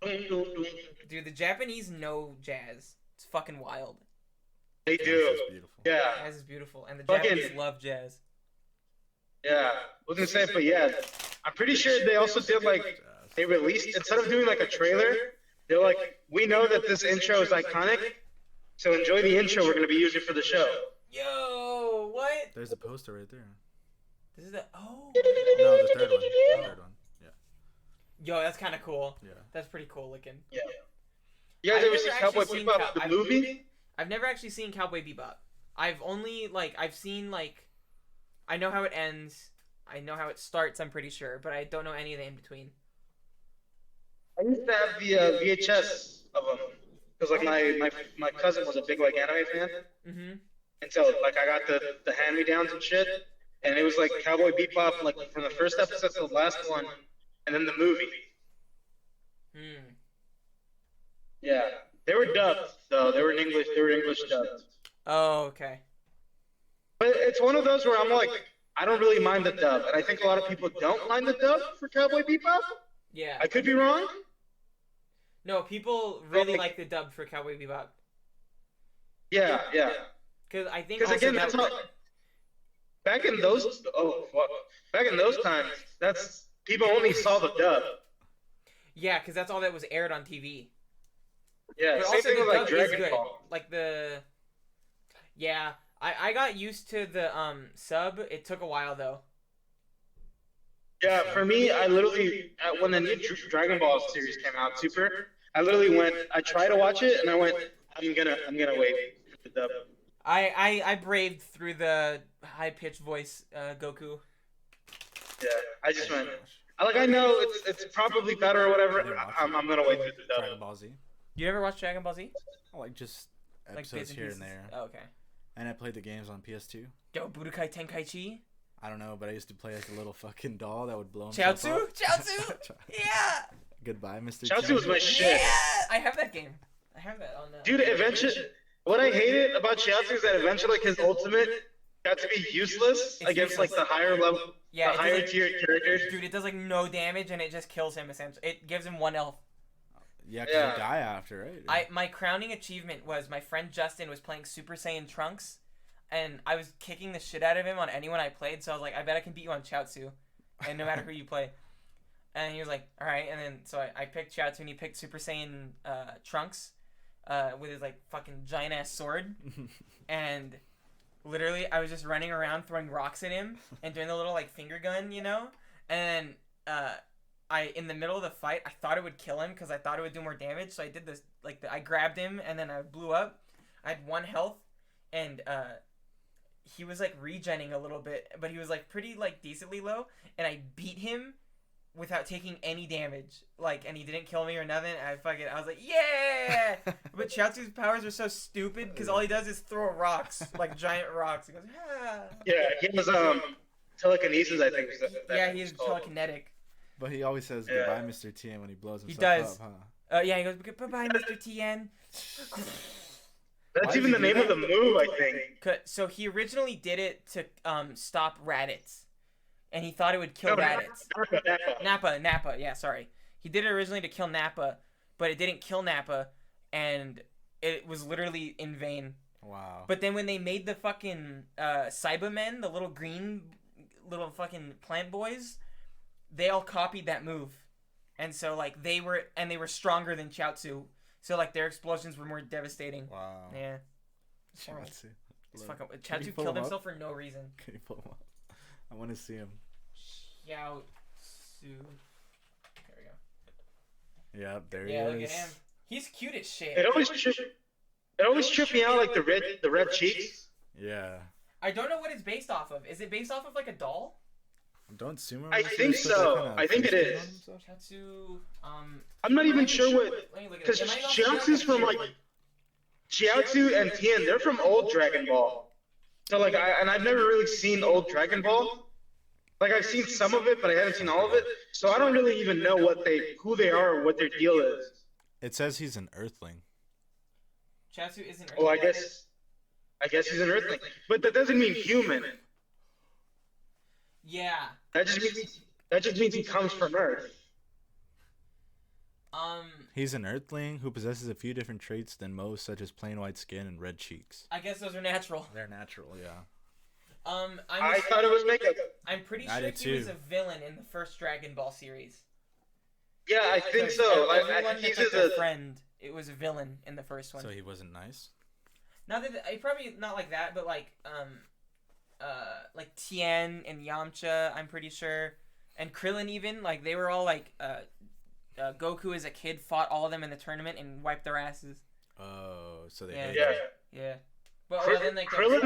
Doom, doom, doom. Dude, the Japanese know jazz. It's fucking wild. They Jazz do. is beautiful. Yeah, Jazz is beautiful, and the Fucking- Japanese love jazz. yeah. I was gonna say, but yeah, I'm pretty sure they also did like Jazz. they released instead of doing like a trailer, they're like, we know that this intro is iconic, so enjoy the intro we're gonna be using for the show. Yo, what? There's a poster right there. This is the No, the third one. The third one. Yeah. Yo, that's kind of cool. Yeah. That's pretty cool looking. Yeah. You guys I've ever never seen actually Cowboy seen Bebop the movie? I've never actually seen Cowboy Bebop. I've only I've seen I know how it ends. I know how it starts. I'm pretty sure, but I don't know any of the in between. I used to have the VHS of them because like my cousin was a big like anime fan, Mm-hmm. and so like I got the hand me downs and shit, and it was like Cowboy Bebop like from the first episode to the last one, and then the movie. Hmm. Yeah, they were dubbed though. They were in English. They were English dubbed. Oh, okay. But it's one of those where I'm like, I don't really mind the dub, and I think a lot of people don't mind the dub for Cowboy Bebop. Yeah. I could be wrong. No, people really like the dub for Cowboy Bebop Yeah, yeah. because I think Because also again, that's how. Back in those back in those times, that's people only saw the dub. yeah, because that's all that was aired on TV. Yeah, But same also thing the with like dub is Dragon good. Ball. Like I got used to the sub. It took a while though. Yeah, for me, I literally when the new Dragon Ball series came out, Super, I literally went. I tried to watch it, and I went. I'm gonna wait for the dub. I braved through the high pitched voice Goku. Yeah, I just went. I know it's probably better or whatever. I'm gonna wait for the dub. Dragon Ball Z. You ever watch Dragon Ball Z? I like just Like bits episodes and here pieces? and there. Oh, okay. And I played the games on PS2. Yo, Budokai Tenkaichi. I don't know, but I used to play like a little fucking doll that would blow himself Chaozu? up. Chaozu? Yeah. Goodbye, Mr. Chaozu T. was my shit. Yeah. I have that game. I have that on. Dude, eventually, what I hated about Chaozu is that eventually like his ultimate got to be useless It's against like useless. the higher level, Yeah, the it higher does, tier characters. dude, it does like no damage and it just kills him essentially. It gives him 1 health. Yeah, 'cause Yeah. you die after, right? My crowning achievement was my friend Justin was playing Super Saiyan Trunks, and I was kicking the shit out of him on anyone I played. So I was like, I bet I can beat you on Chaozu, and no matter who you play. And he was like, all right. And then so I picked Chaozu, and he picked Super Saiyan Trunks, with his like fucking giant ass sword, and literally I was just running around throwing rocks at him and doing the little like finger gun, you know, and in the middle of the fight, I thought it would kill him because I thought it would do more damage. So I did this, I grabbed him and then I blew up. I had 1 health, and he was like regenning a little bit, but he was like pretty like decently low, and I beat him without taking any damage. And he didn't kill me or nothing. I was like, yeah. But Chaozu's powers are so stupid because all he does is throw rocks, like giant rocks. He goes, ah. Yeah, he was telekinesis, I think. Yeah, he's telekinetic. But he always says Yeah. goodbye, Mr. T, when he blows He himself does. up, huh? Yeah, he goes, bye-bye, Mr. Tien. That's Why even does the he name do of the move, I think. So he originally did it to stop Raditz, and he thought it would kill No, Raditz. Nappa. Nappa, yeah, sorry. He did it originally to kill Nappa, but it didn't kill Nappa, and it was literally in vain. Wow. But then when they made the fucking Cybermen, the little green little fucking plant boys, they all copied that move. And so like they were stronger than Chaozu. So like their explosions were more devastating. Wow. Yeah. It's horrible. Let's see. It's fucking Can you Chaozu pull killed him up? himself for no reason. Can you pull him up? I want to see him. Chaozu. There we go. Yeah, there Yeah, he look is. at him. He's cute as shit. It always tripped me out, like the red cheeks. Yeah. I don't know what it's based off of. Is it based off of like a doll? Don't sumo. I think so. I think it is. Chiaotzu. I'm not even sure what, Let me look at because it. Am I not Chiaotzu's from like Chiaotzu and Tien. They're from old Dragon Ball. So like I've never really seen old Dragon Ball. Like I've seen some of it, but I haven't seen all of it. So I don't really even know who they are or what their deal is. It says he's an Earthling. Chiaotzu is an Earthling. Oh, I guess he's an Earthling, but that doesn't mean human. Yeah. That just means he comes from Earth. He's an Earthling who possesses a few different traits than most, such as plain white skin and red cheeks. I guess those are natural. They're natural, yeah. I thought it was makeup. I'm pretty I sure did he was too. a villain in the first Dragon Ball series. Yeah, I think so. Like, Everyone he's that's like just a a friend. It was a villain in the first one. So he wasn't nice? Not that probably not like that, but like Tien and Yamcha, I'm pretty sure, and Krillin even, like they were all like Goku as a kid fought all of them in the tournament and wiped their asses. Oh, so they Yeah. hated yeah. him. Yeah. But then like Krillin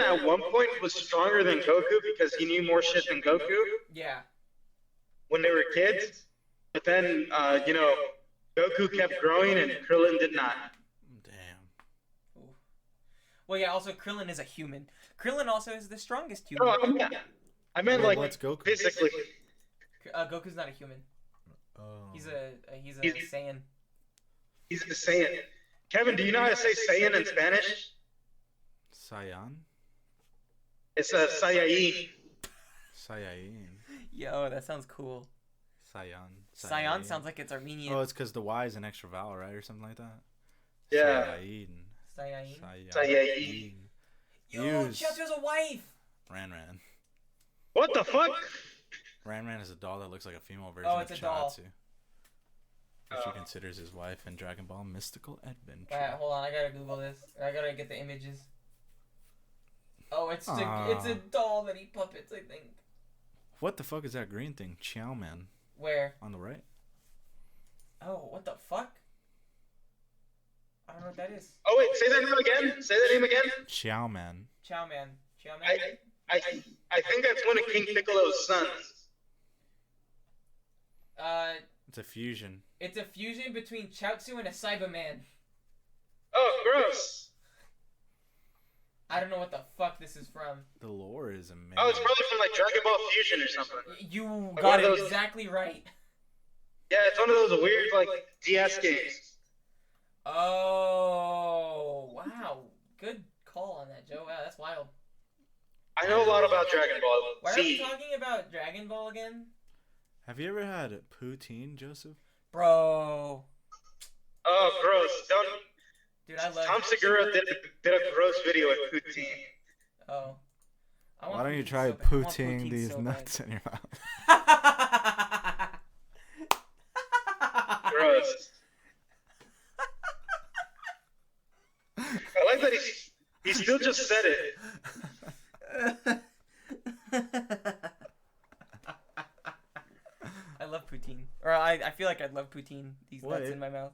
at one point was stronger than Goku because he knew more shit than Goku yeah. when they were kids. But then, Goku kept growing and Krillin did not. Damn. Ooh. Well, yeah. Also, Krillin is a human. Krillin also is the strongest Oh, human. I meant Well, like what's Goku? physically. Goku's not a human. Oh. He's a He's- Saiyan. He's a Saiyan. Kevin, do you know how to say Saiyan in Spanish? Saiyan? It's a Saiyajin. Saiyan. Yo, that sounds cool. Saiyan. Saiyan sounds like it's Armenian. Oh, it's because the Y is an extra vowel, right? Or something like that? Yeah. Saiyan. Saiyan. Saiyajin. Yo, Use. Chiaotzu has a wife. Ran Ran. What the fuck? Ran Ran is a doll that looks like a female version Oh, of it's a doll. Chiaotzu, which he considers his wife in Dragon Ball Mystical Adventure. Alright, hold on. I gotta Google this. I gotta get the images. Oh, it's a doll that he puppets, I think. What the fuck is that green thing? Chow Man. Where? On the right? Oh, what the fuck? I don't know what that is. Oh wait, say that name again. Say that name again. Chow Man. Chow Man. Chow Man? I think that's one of King Piccolo's sons. It's a fusion. It's a fusion between Chiaotzu and a Cyberman. Oh, gross. I don't know what the fuck this is from. The lore is amazing. Oh, it's probably from like Dragon Ball Fusion or something. You Like got one it of those- exactly right. Yeah, it's one of those weird like DS games. Oh, wow. Good call on that, Joe. Wow, that's wild. I know a lot about Dragon Ball Why are we Z. talking about Dragon Ball again? Have you ever had poutine, Joseph? Bro. Oh, gross. Don't. Dude, I love Tom Segura did a gross video with poutine. Oh. I want Why don't you poutine try so bad. I want poutine poutine these so nuts in your mouth? bad. Gross. I like that he still just said it. I love poutine. Or I feel like I'd love poutine. These What? nuts in my mouth.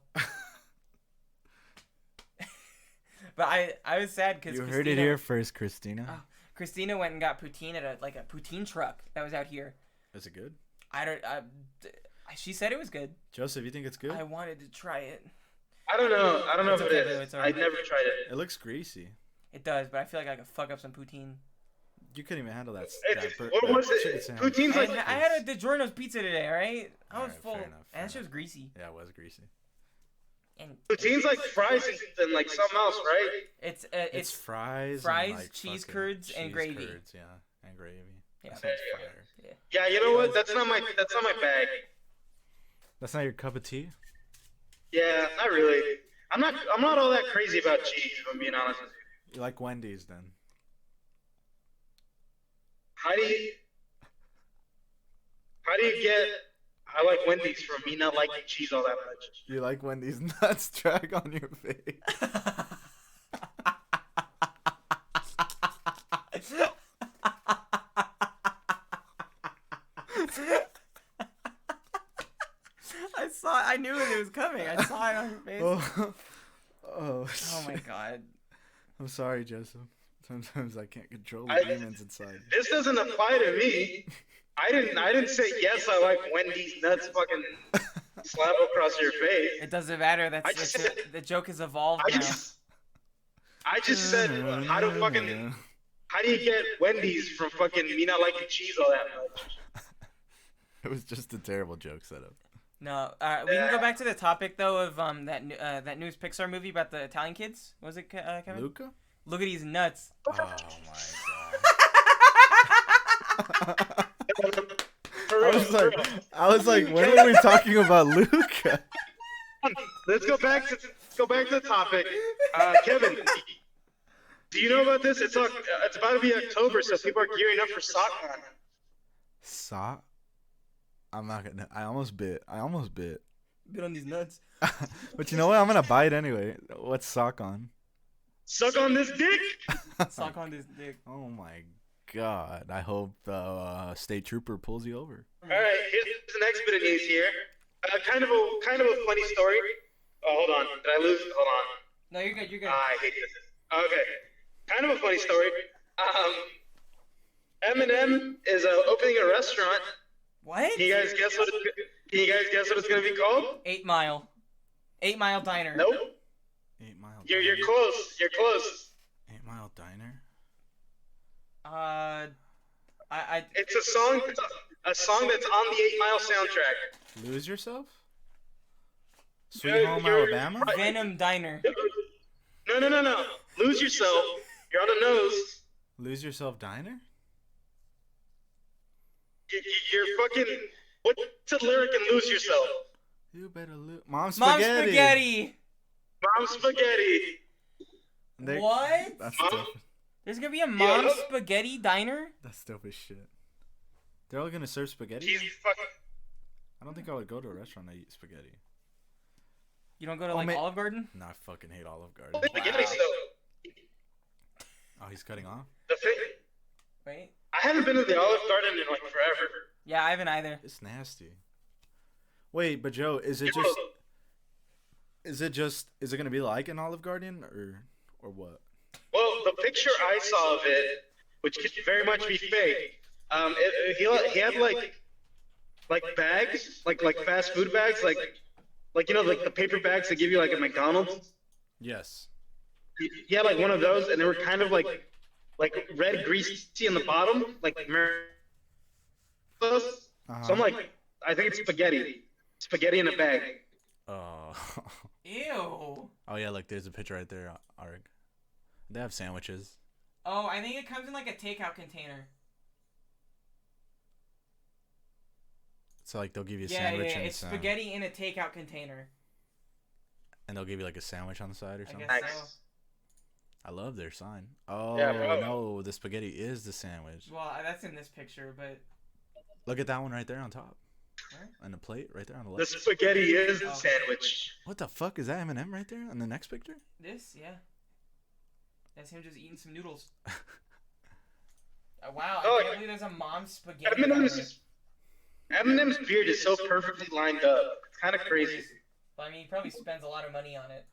But I was sad because You heard it here first, Christina. Oh. Christina went and got poutine at a poutine truck that was out here. Is it good? She said it was good. Joseph, you think it's good? I wanted to try it. I don't know. I don't know It's if okay, it though, is. it's alright. I've never tried it. It looks greasy. It does, but I feel like I could fuck up some poutine. You couldn't even handle that. What was chicken it? sandwich. Poutine's like. I had a DiGiorno's pizza today, alright? I was Alright, full. fair enough, fair And that shit was enough. greasy. Yeah, it was greasy. And Poutine's like fries and like something else, right? It's fries, fries, and like cheese fucking curds, and cheese gravy. curds, yeah, and gravy. Yeah. That sounds fire. Yeah, you know what? That's not my bag. That's not your cup of tea. Yeah, not really. I'm not all that crazy about cheese, if I'm being honest with you. You like Wendy's then? How do you get I like Wendy's from me not liking cheese all that much? You like when these nuts drag on your face? I knew it was coming. I saw it on your face. Oh, Oh my god. I'm sorry, Joseph. Sometimes I can't control the I- demons inside. This doesn't apply to me. I didn't say yes. I like Wendy's nuts. Fucking slap across your face. It doesn't matter. I just said, The joke has evolved I now. just said, how do you get Wendy's from fucking me not liking cheese all that much? It was just a terrible joke setup. No, we can go back to the topic though of that newest Pixar movie about the Italian kids. Was it Kevin? Luca? Look at these nuts. Oh my god. For real. I was like, when are we talking about Luca? Let's go back to the topic. Kevin, do you know about this? It's about to be October, so people are gearing up for SockCon. Sock? I'm not gonna. I almost bit. Bit on these nuts. But you know what? I'm gonna buy it anyway. What's sock on? Suck on this dick. Sock on this dick. Oh my god! I hope the state trooper pulls you over. All right, here's the next bit of news here. Kind of a funny story. Oh, hold on. Did I lose? Hold on. No, you're good. You're good. I hate this. Okay. Kind of a funny story. Eminem is opening a restaurant. What? Can you guys guess what it's gonna be called? 8 Mile. 8 Mile Diner. Nope. 8 Mile. You're Diner? close. You're close. 8 Mile Diner. It's a song. A song that's on the 8 Mile soundtrack. Lose Yourself. Sweet Home Alabama. right. Venom Diner. No. Lose Yourself. You're on the nose. Lose Yourself Diner. You're fucking. What's the lyric in Lose Yourself? You better lose. Mom Mom Spaghetti. Spaghetti. Mom Spaghetti. What? That's Mom- dope. There's gonna be a Mom Yeah. Spaghetti Diner? That's dope as shit. They're all gonna serve spaghetti. He's fucking. I don't think I would go to a restaurant to eat spaghetti. You don't go to like Olive Garden? No, I fucking hate Olive Garden. Spaghetti still. Oh, he's cutting off. The thing. Wait. I haven't been to the Olive Garden in like forever. Yeah, I haven't either. It's nasty. Wait, but Joe, is it gonna be like an Olive Garden or what? Well, the picture I saw of it, which could very much be fake, he had like bags, like fast food bags, like you know, like the paper bags they give you like at McDonald's. Yes. He had like one of those, and they were kind of like red greasy in the bottom, like those. So I'm like, I think it's spaghetti in a bag. Oh. Ew. Oh yeah, look, there's a picture right there, Arg. They have sandwiches. Oh, I think it comes in like a takeout container. So like they'll give you a Yeah, sandwich and it's some, spaghetti in a takeout container. and they'll give you like a sandwich on the side or I something. guess Nice. so. I love their sign. Oh Yeah, bro. no, the spaghetti is the sandwich. Well, that's in this picture, but Look at that one right there on top. Where? And the plate right there on the The left. spaghetti is the sandwich. What the fuck is that Eminem right there on the next picture? this, yeah. That's him just eating some noodles. Wow, Oh, I can't believe there's a Mom Spaghetti Diner. Eminem's beard is so perfectly lined up. It's kind of crazy. But I mean, he probably spends a lot of money on it.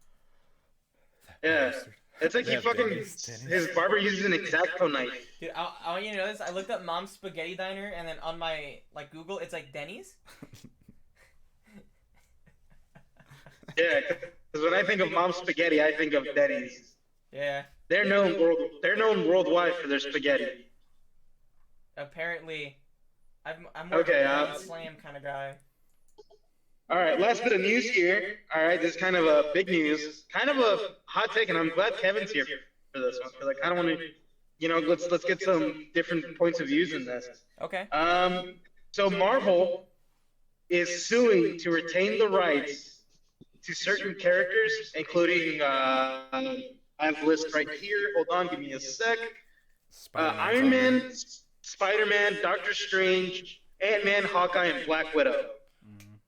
Yeah. Bastard. It's like he Yeah, fucking Denny's. his barber uses an X-Acto knife. Dude, I want you to know this. I looked up Mom's Spaghetti Diner, and then on my like Google, it's like Denny's. Yeah, because when I think of Mom's spaghetti, I think of Denny's. Yeah. They're known worldwide for their spaghetti. Apparently, I'm more Okay, of a Grand Slam kind of guy. All right, last bit of news here. All right, this is kind of a big news, kind of a hot take, and I'm glad Kevin's here for this one because I kind of want to, you know, let's get some different points of views in this. Okay. So Marvel is suing to retain the rights to certain characters, including I have the list right here. Hold on, give me a sec. Spider-Man's Iron on Man, there. Spider-Man, Doctor Strange, Ant-Man, Hawkeye, and Black Widow.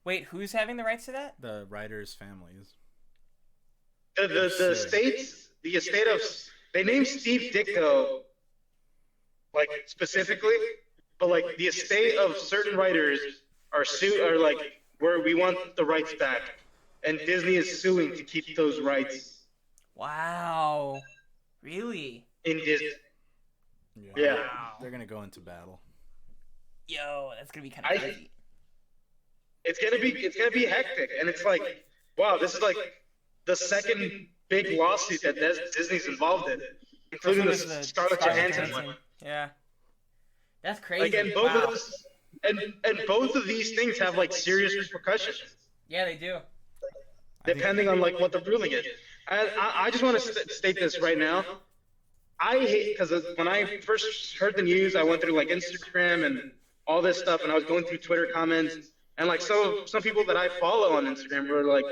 Wait, who's having the rights to that? The writers' families. The estate of they named Steve Ditko like specifically, but like the estate of certain writers are like where we want the rights back, and Disney is suing to keep those rights. Wow. Really? in Disney. Yeah. Yeah. They're gonna go into battle. Yo, that's gonna be kind of I- crazy. It's gonna be hectic, and it's like, wow, this is like the second big lawsuit that Disney's involved in, including the First one was Scarlett Johansson one. Johansson. Yeah, that's crazy. Like, and both Wow. of those, and both of these things have like serious repercussions, Yeah, they do. depending on like what the ruling is. I just want to state this right now. I hate, because when I first heard the news, I went through like Instagram and all this stuff, and I was going through Twitter comments, and like some people that I follow on Instagram were like,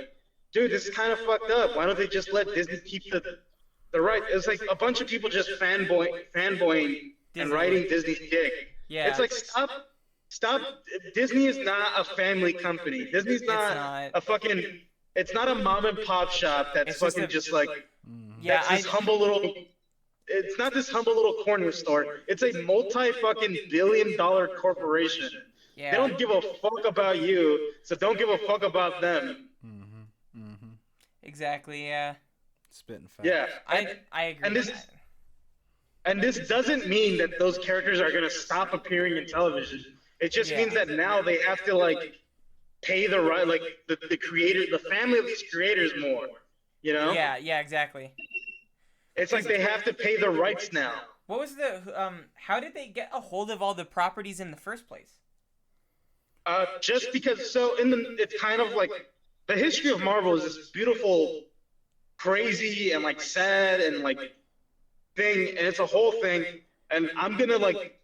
dude, this is kind of fucked up. Why don't they just let Disney keep the right? It's like a bunch of people just fanboying and Disney. riding Disney's dick. Yeah. It's like, stop. Disney is not a family company. Disney's not. a fucking. It's not a mom and pop shop that's It's just fucking a- just like. Yeah, That's this humble little. It's not this humble little corner store. It's a multi-fucking-billion-dollar corporation. yeah. They don't give a fuck about you, so don't give a fuck about them. Exactly. Yeah. Spitting facts. Yeah. I agree. and with this- that. And this doesn't mean that those characters are gonna stop appearing in television. It just Yeah. means that now they have to like pay the right, like the creator, the family of these creators more. You know? Yeah. Yeah. Exactly. It's like they have to pay the rights now. What was the how did they get a hold of all the properties in the first place? Just because, so it's kind of like the history of Marvel is this beautiful, crazy, and like sad and like thing, and it's a whole thing. And I'm gonna like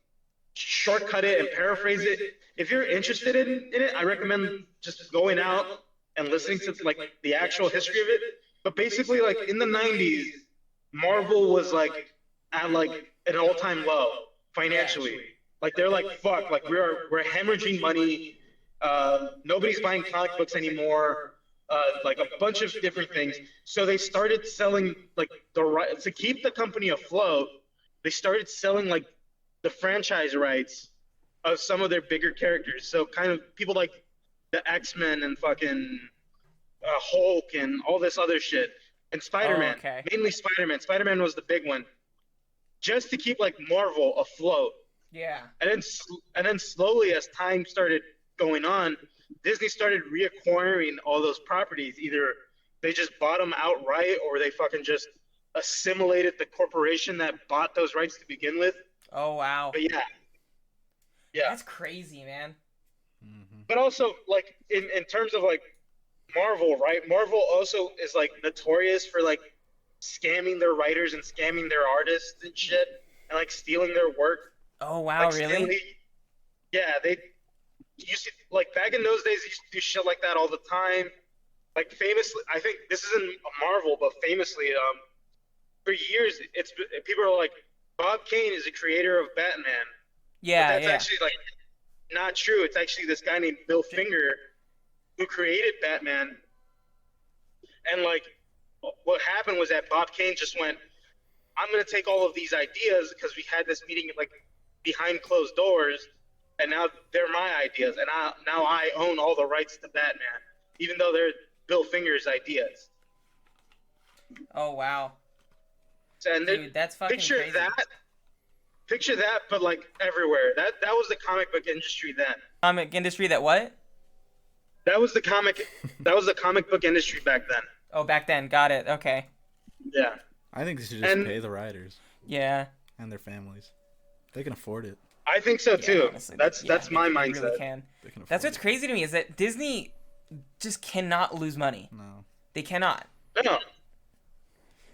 shortcut it and paraphrase it. If you're interested in it, I recommend just going out and listening to like the actual history of it. But basically, like in the '90s, Marvel was like at like an all-time low financially. Like they're like, fuck, like we're hemorrhaging money. Nobody's buying comic books anymore. Like a bunch of different things. So they started selling like the right to keep the company afloat. They started selling like the franchise rights of some of their bigger characters. So kind of people like the X-Men and fucking Hulk and all this other shit. And Spider-Man, okay. mainly Spider-Man. Spider-Man was the big one, just to keep like Marvel afloat. Yeah. And then slowly, as time started going on, Disney started reacquiring all those properties. Either they just bought them outright, or they fucking just assimilated the corporation that bought those rights to begin with. Oh wow. But yeah. That's crazy, man. But also, like in terms of like Marvel, right? Marvel also is like notorious for like scamming their writers and scamming their artists and shit, and like stealing their work. Oh wow, Like, really? Stan Lee- yeah, they used to, like back in those days, they used to do shit like that all the time. Like famously, I think this isn't a Marvel, but famously, for years, people are like, Bob Kane is the creator of Batman. Yeah, But that's yeah. actually like not true. It's actually this guy named Bill Finger who created Batman. And like, what happened was that Bob Kane just went, "I'm gonna take all of these ideas because we had this meeting like behind closed doors, and now they're my ideas, and now I own all the rights to Batman, even though they're Bill Finger's ideas." Oh wow. And then Dude, that's fucking picture crazy. picture that, but like everywhere. That was the comic book industry then. Comic industry that what? That was the comic book industry back then. Oh, back then. Got it. Okay. Yeah. I think they should just And- pay the writers Yeah. and their families. They can afford it. I think so too. Honestly, That's my they mindset. Really can. They can afford That's what's it. crazy to me is that Disney just cannot lose money. No. They cannot. No.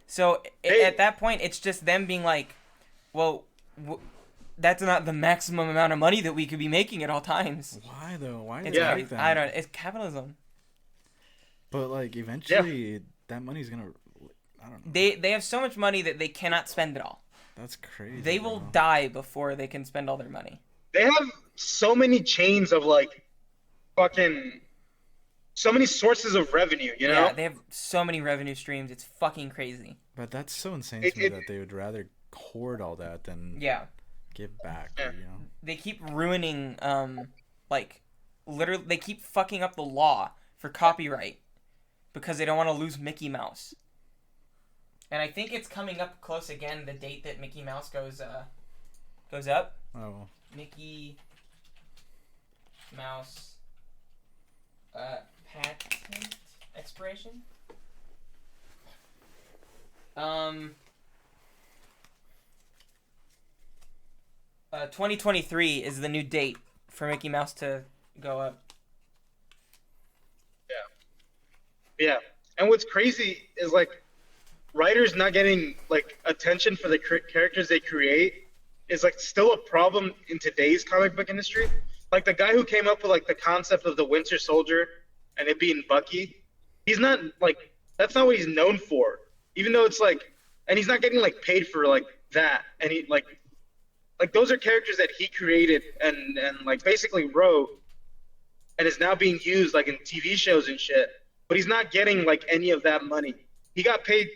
So Hey. at that point, it's just them being like, well, that's not the maximum amount of money that we could be making at all times. Why though? Why It's do they Yeah. like that? I don't. It's capitalism. But like eventually, that money's gonna. I don't know. They have so much money that they cannot spend it all. That's crazy. They will bro. die before they can spend all their money. They have so many chains of like fucking so many sources of revenue, you know? Yeah, they have so many revenue streams. It's fucking crazy. But that's so insane It- to me it- that they would rather hoard all that than Yeah. give back. Yeah. You know. They keep ruining like literally they keep fucking up the law for copyright because they don't want to lose Mickey Mouse. And I think it's coming up close again. The date that Mickey Mouse goes up. Oh. Mickey Mouse patent expiration. 2023 is the new date for Mickey Mouse to go up. Yeah. And what's crazy is like writers not getting like attention for the characters they create is like still a problem in today's comic book industry. Like the guy who came up with like the concept of the Winter Soldier and it being Bucky, he's not like that's not what he's known for. Even though it's like, and he's not getting like paid for like that. And he like those are characters that he created and like basically wrote, and is now being used like in TV shows and shit. But he's not getting like any of that money. He got paid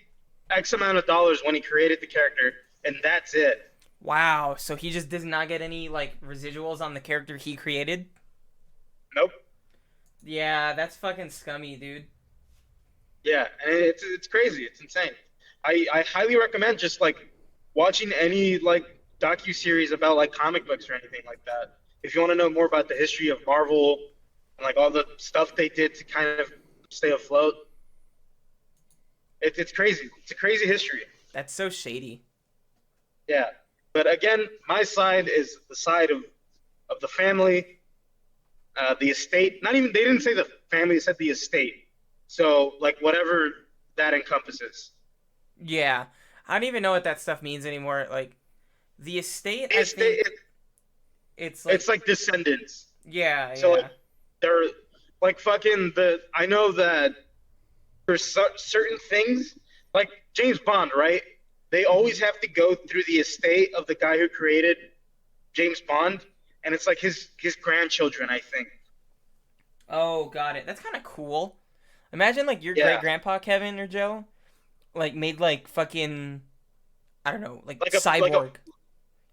X amount of dollars when he created the character, and that's it. Wow, so he just does not get any like residuals on the character he created? Nope. Yeah, that's fucking scummy, dude. Yeah, and it's crazy. It's insane. I highly recommend just like watching any like docu-series about like comic books or anything like that. If you want to know more about the history of Marvel and like all the stuff they did to kind of stay afloat. It's crazy. It's a crazy history. That's so shady. Yeah. But again, my side is the side of the family, the estate. Not even, they didn't say the family, they said the estate. So, like, whatever that encompasses. Yeah. I don't even know what that stuff means anymore. Like, the estate, The estate, it's like... it's like descendants. Yeah, So, yeah. like, they're, like, fucking I know that for certain things, like James Bond, right? They always have to go through the estate of the guy who created James Bond, and it's like his grandchildren, I think. Oh, got it. That's kind of cool. Imagine, like, your Yeah. great-grandpa, Kevin or Joe, like, made, like, fucking, I don't know, like Like a- Cyborg. like a-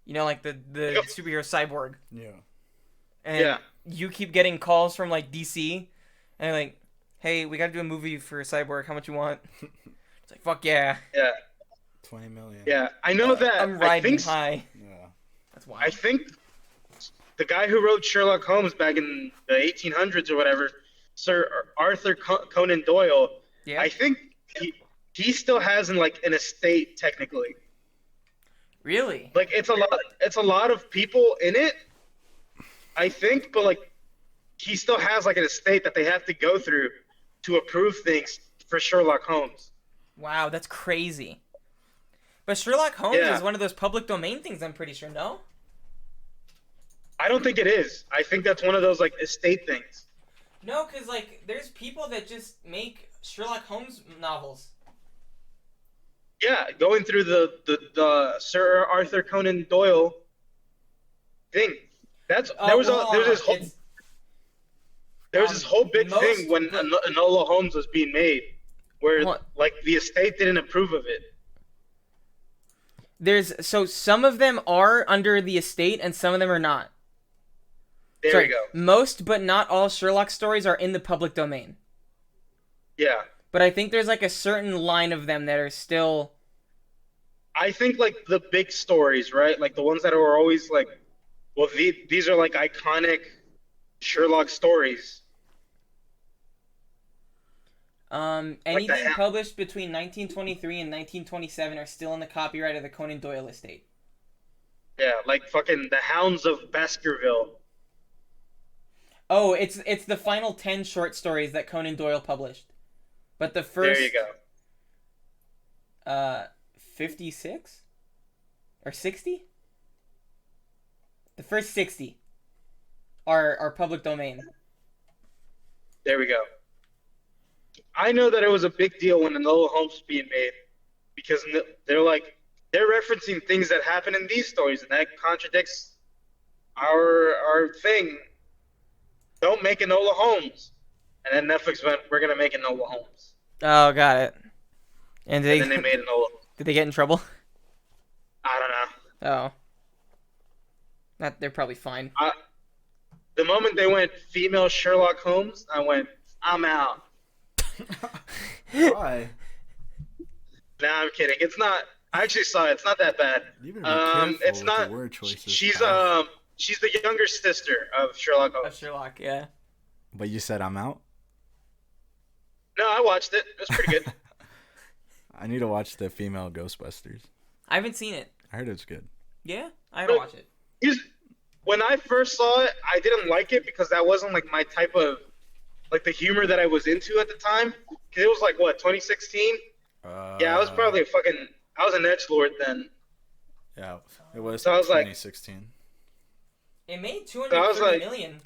You know, like the Like a- superhero Cyborg. Yeah. And Yeah. you keep getting calls from, like, DC, and they're like, hey, we gotta do a movie for Cyborg. How much you want? It's like, fuck yeah. Yeah. 20 million. Yeah. I know that. I'm I riding think, high. Yeah. That's I wild. think the guy who wrote Sherlock Holmes back in the 1800s or whatever, Sir Arthur Conan Doyle, Yeah. I think he still has an estate technically. Really? Like it's a lot of people in it, I think, but like he still has like an estate that they have to go through to approve things for Sherlock Holmes. Wow, that's crazy. But Sherlock Holmes Yeah. is one of those public domain things, I'm pretty sure, no? I don't think it is. I think that's one of those like estate things. No, because, like, there's people that just make Sherlock Holmes novels. Yeah, going through the Sir Arthur Conan Doyle thing. There was this whole it's- there was this whole big most- thing when Enola Holmes was being made, where What? like the estate didn't approve of it. So some of them are under the estate and some of them are not. There Sorry, we go. most but not all Sherlock stories are in the public domain. Yeah, But I think there's like a certain line of them that are still... I think like the big stories, right? Like the ones that are always like, well, these are like iconic Sherlock stories. Anything Hound. published between 1923 and 1927 are still in the copyright of the Conan Doyle estate. Yeah, like fucking the Hounds of Baskerville. Oh, it's the final 10 short stories that Conan Doyle published. But the first... There you go. 56? Or 60? The first 60 are public domain. There we go. I know that it was a big deal when Enola Holmes was being made because they're referencing things that happen in these stories, and that contradicts our thing. Don't make Enola Holmes. And then Netflix went, we're gonna make Enola Holmes. Oh, got it. And And then they made Enola. did they get in trouble? I don't know. Oh. They're probably fine. The moment they went female Sherlock Holmes, I went, I'm out. Why? Nah, I'm kidding. It's not. I actually saw it. It's not that bad. You better be careful It's with not. the word choices. She's pal. she's the younger sister of Sherlock Of Holmes. Sherlock, yeah. But you said I'm out. No, I watched it. It was pretty good. I need to watch the female Ghostbusters. I haven't seen it. I heard it's good. Yeah? I haven't watched it. When I first saw it, I didn't like it because that wasn't like my type of like the humor that I was into at the time. Cause it was like what 2016. Yeah, I was probably I was an edgelord then. Yeah, it was So I was like- 2016. It made So I 230 was like- million.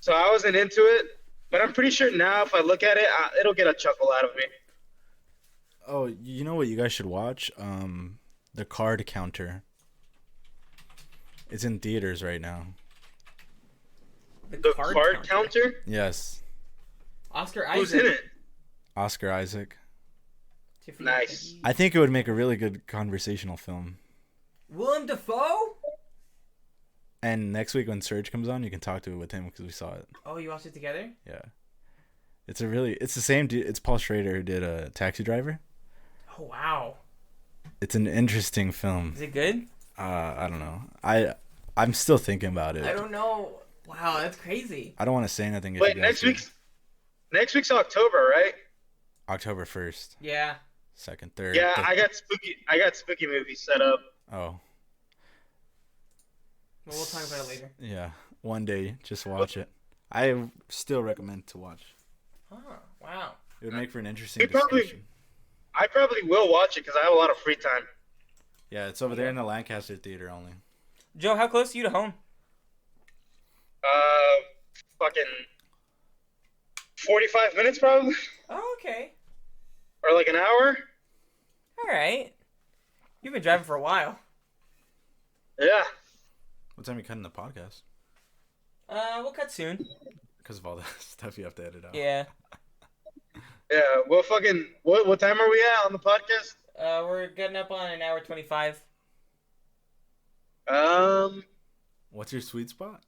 So I wasn't into it. But I'm pretty sure now if I look at it, it'll get a chuckle out of me. Oh, you know what you guys should watch? The Card Counter. It's in theaters right now. The card counter? Yes, Oscar Who's Isaac. in it? Oscar Isaac. Tiffany Nice. Haddish. I think it would make a really good conversational film. Willem Dafoe? And next week when Surge comes on, you can talk to it with him because we saw it. Oh, you watched it together? Yeah, it's the same dude. It's Paul Schrader who did a Taxi Driver. Oh, wow. It's an interesting film. Is it good? I don't know. I'm still thinking about it. I don't know. Wow, that's crazy. I don't want to say anything. If Wait, you guys next week's October, right? October 1st, Yeah. 2nd, 3rd. Yeah, I got spooky movies set up. Oh, Well, we'll talk about it later. yeah. One day, just watch it. I still recommend to watch. Oh, wow. It would make for an interesting We probably- discussion. I probably will watch it because I have a lot of free time. Yeah, it's over there in the Lancaster Theater only. Joe, how close are you to home? Fucking 45 minutes probably, Oh, okay. or like an hour. All right. You've been driving for a while. Yeah. What time are you cutting the podcast? We'll cut soon. Because of all the stuff you have to edit out. Yeah. Yeah. Well, fucking. What time are we at on the podcast? We're getting up on an hour 25. What's your sweet spot?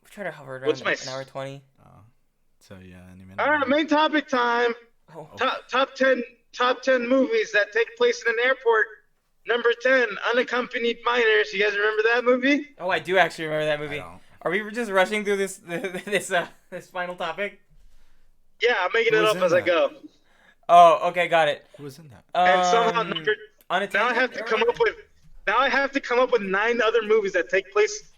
We try to hover around What's my an hour 20. Oh, so yeah, any minute. All right, main topic time. Oh. Top 10 movies that take place in an airport. Number 10, Unaccompanied Minors. You guys remember that movie? Oh, I do actually remember that I movie. don't. Are we just rushing through this final topic? Yeah, I'm making Who it was up in as I that? go. Oh, okay, got it. Who was in that? And somehow now unattended? I have to come up with 9 other movies that take place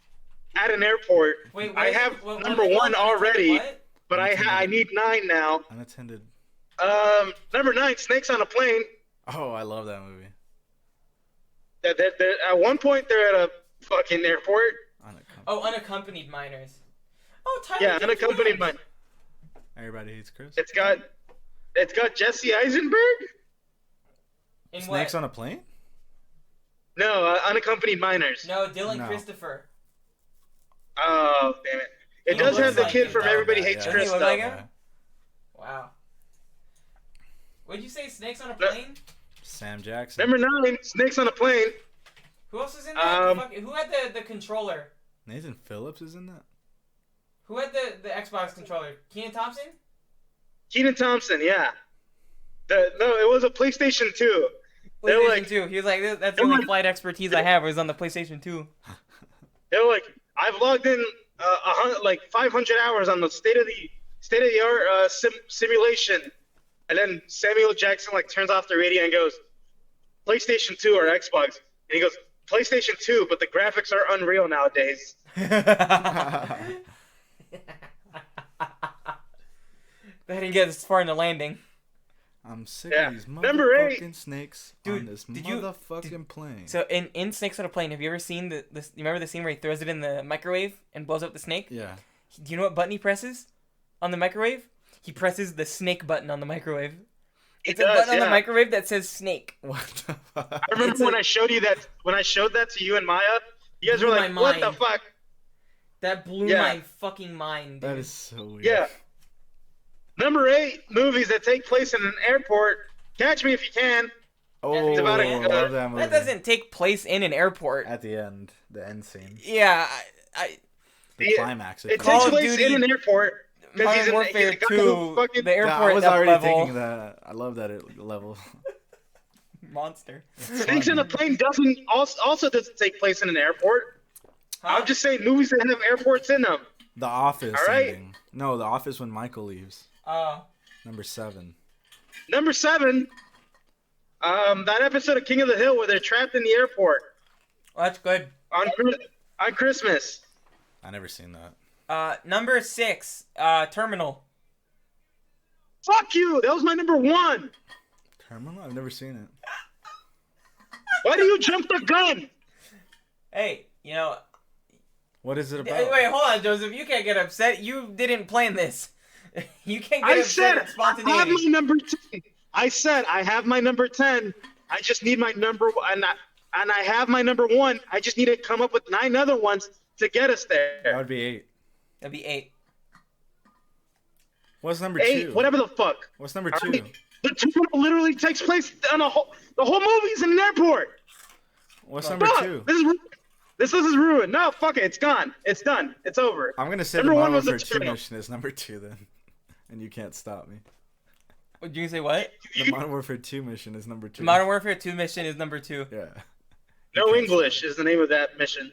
at an airport. Wait, I what- have what- number what- 1 already, what? but I need 9 now. Unattended. Number 9, Snakes on a Plane. Oh, I love that movie. They're, at one point, they're at a fucking airport. Unaccompanied. Oh, unaccompanied minors. Oh, Tyler. Yeah, James Unaccompanied Williams. Minors. Everybody hates Chris. It's got Jesse Eisenberg. In Snakes what? on a Plane? No, Unaccompanied Minors. No, Dylan No. Christopher. Oh, damn it! It He does looks have the like kid him, from though. Everybody Hates Yeah. Chris. Doesn't he though. look like him? Wow. What'd you say? Snakes on a plane? Sam Jackson. Number 9, Snakes on a Plane. Who else is in that? Who had the controller? Nathan Phillips is in that? Who had the Xbox controller? Kenan Thompson? Kenan Thompson, yeah. No, it was a PlayStation 2. They're PlayStation like- 2. He was like, that's the they're only like- flight expertise I have was on the PlayStation 2. They're like, I've logged in like 500 hours on the state of the art simulation, and then Samuel Jackson like turns off the radio and goes, PlayStation 2 or Xbox, and he goes, PlayStation 2, but the graphics are unreal nowadays. They didn't get this far in the landing. I'm sick Yeah. of these Number 8. motherfucking snakes Dude, on this did you- motherfucking plane. So in Snakes on a Plane, have you ever seen this? You remember the scene where he throws it in the microwave and blows up the snake? Yeah. Do you know what button he presses on the microwave? He presses the snake button on the microwave. He It's a does, button on the yeah. microwave that says snake. What the fuck? I remember It's when a- I showed that to you and Maya, you guys Blew were my like, what the mind. fuck? That blew Yeah. my fucking mind. That dude. is so weird. Yeah. Number 8, movies that take place in an airport. Catch Me If You Can. Oh, It's about I a- love that movie. That doesn't take place in an airport. At the end, the end scene. Yeah, The Yeah, climax. It Call takes of place Duty- in an airport. Modern Warfare 2, fucking- the Yeah, I airport was already level. thinking that. I love that level. Monster. Things in a plane also doesn't take place in an airport. Huh? I'm just saying movies that have airports in them. The Office All right. ending. No, The Office when Michael leaves. Oh. Number 7. Number 7, that episode of King of the Hill where they're trapped in the airport Well, that's good. on Christmas. I never seen that. Number 6, Terminal. Fuck you! That was my number 1. Terminal? I've never seen it. Why do you jump the gun? Hey, you know. What is it about? Wait, hold on, Joseph. You can't get upset. You didn't plan this. You can't get I upset said at I have spontaneity. my number 10. I said I have my number 10. I just need my number and I have my number 1. I just need to come up with 9 other ones to get us That there. would be 8. That'd be 8. What's number 8, 2? whatever the fuck. What's number All 2? right. The terminal literally takes place on the whole movie's in an airport. What's number Fuck, 2? this is ruined. No, fuck it. It's gone. It's done. It's over. I'm gonna say Number the one Modern was the Warfare 2 terminal. mission is number 2 then, and you can't stop me. Would you say what? The Modern Warfare 2 mission is number 2. Modern Warfare 2 mission is number 2. Yeah. No English is the name of that mission.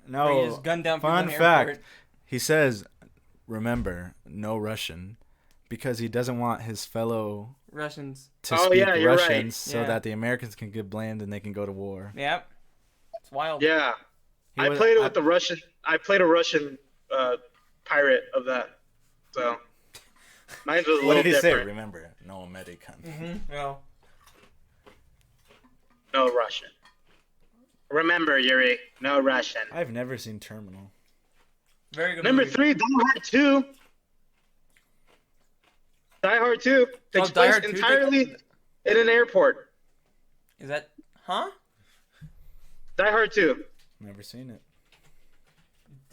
Where you No. just gun down people in Fun the fact. airport. He says, "Remember, no Russian," because he doesn't want his fellow Russians. to Oh, speak yeah, you're right. Russians so Yeah. that the Americans can get blamed and they can go to war. Yep. It's wild. Yeah. He I was- played it with the Russian. I played a Russian pirate of that. So mine was a What little did he say? different. Remember, no American. Mm-hmm. No. No Russian. Remember, Yuri, no Russian. I've never seen Terminal. Very good Number movie. 3, Die Hard 2. Die Hard 2 takes Die place Hard 2 entirely in an airport. Is that... Huh? Die Hard 2 Never seen it.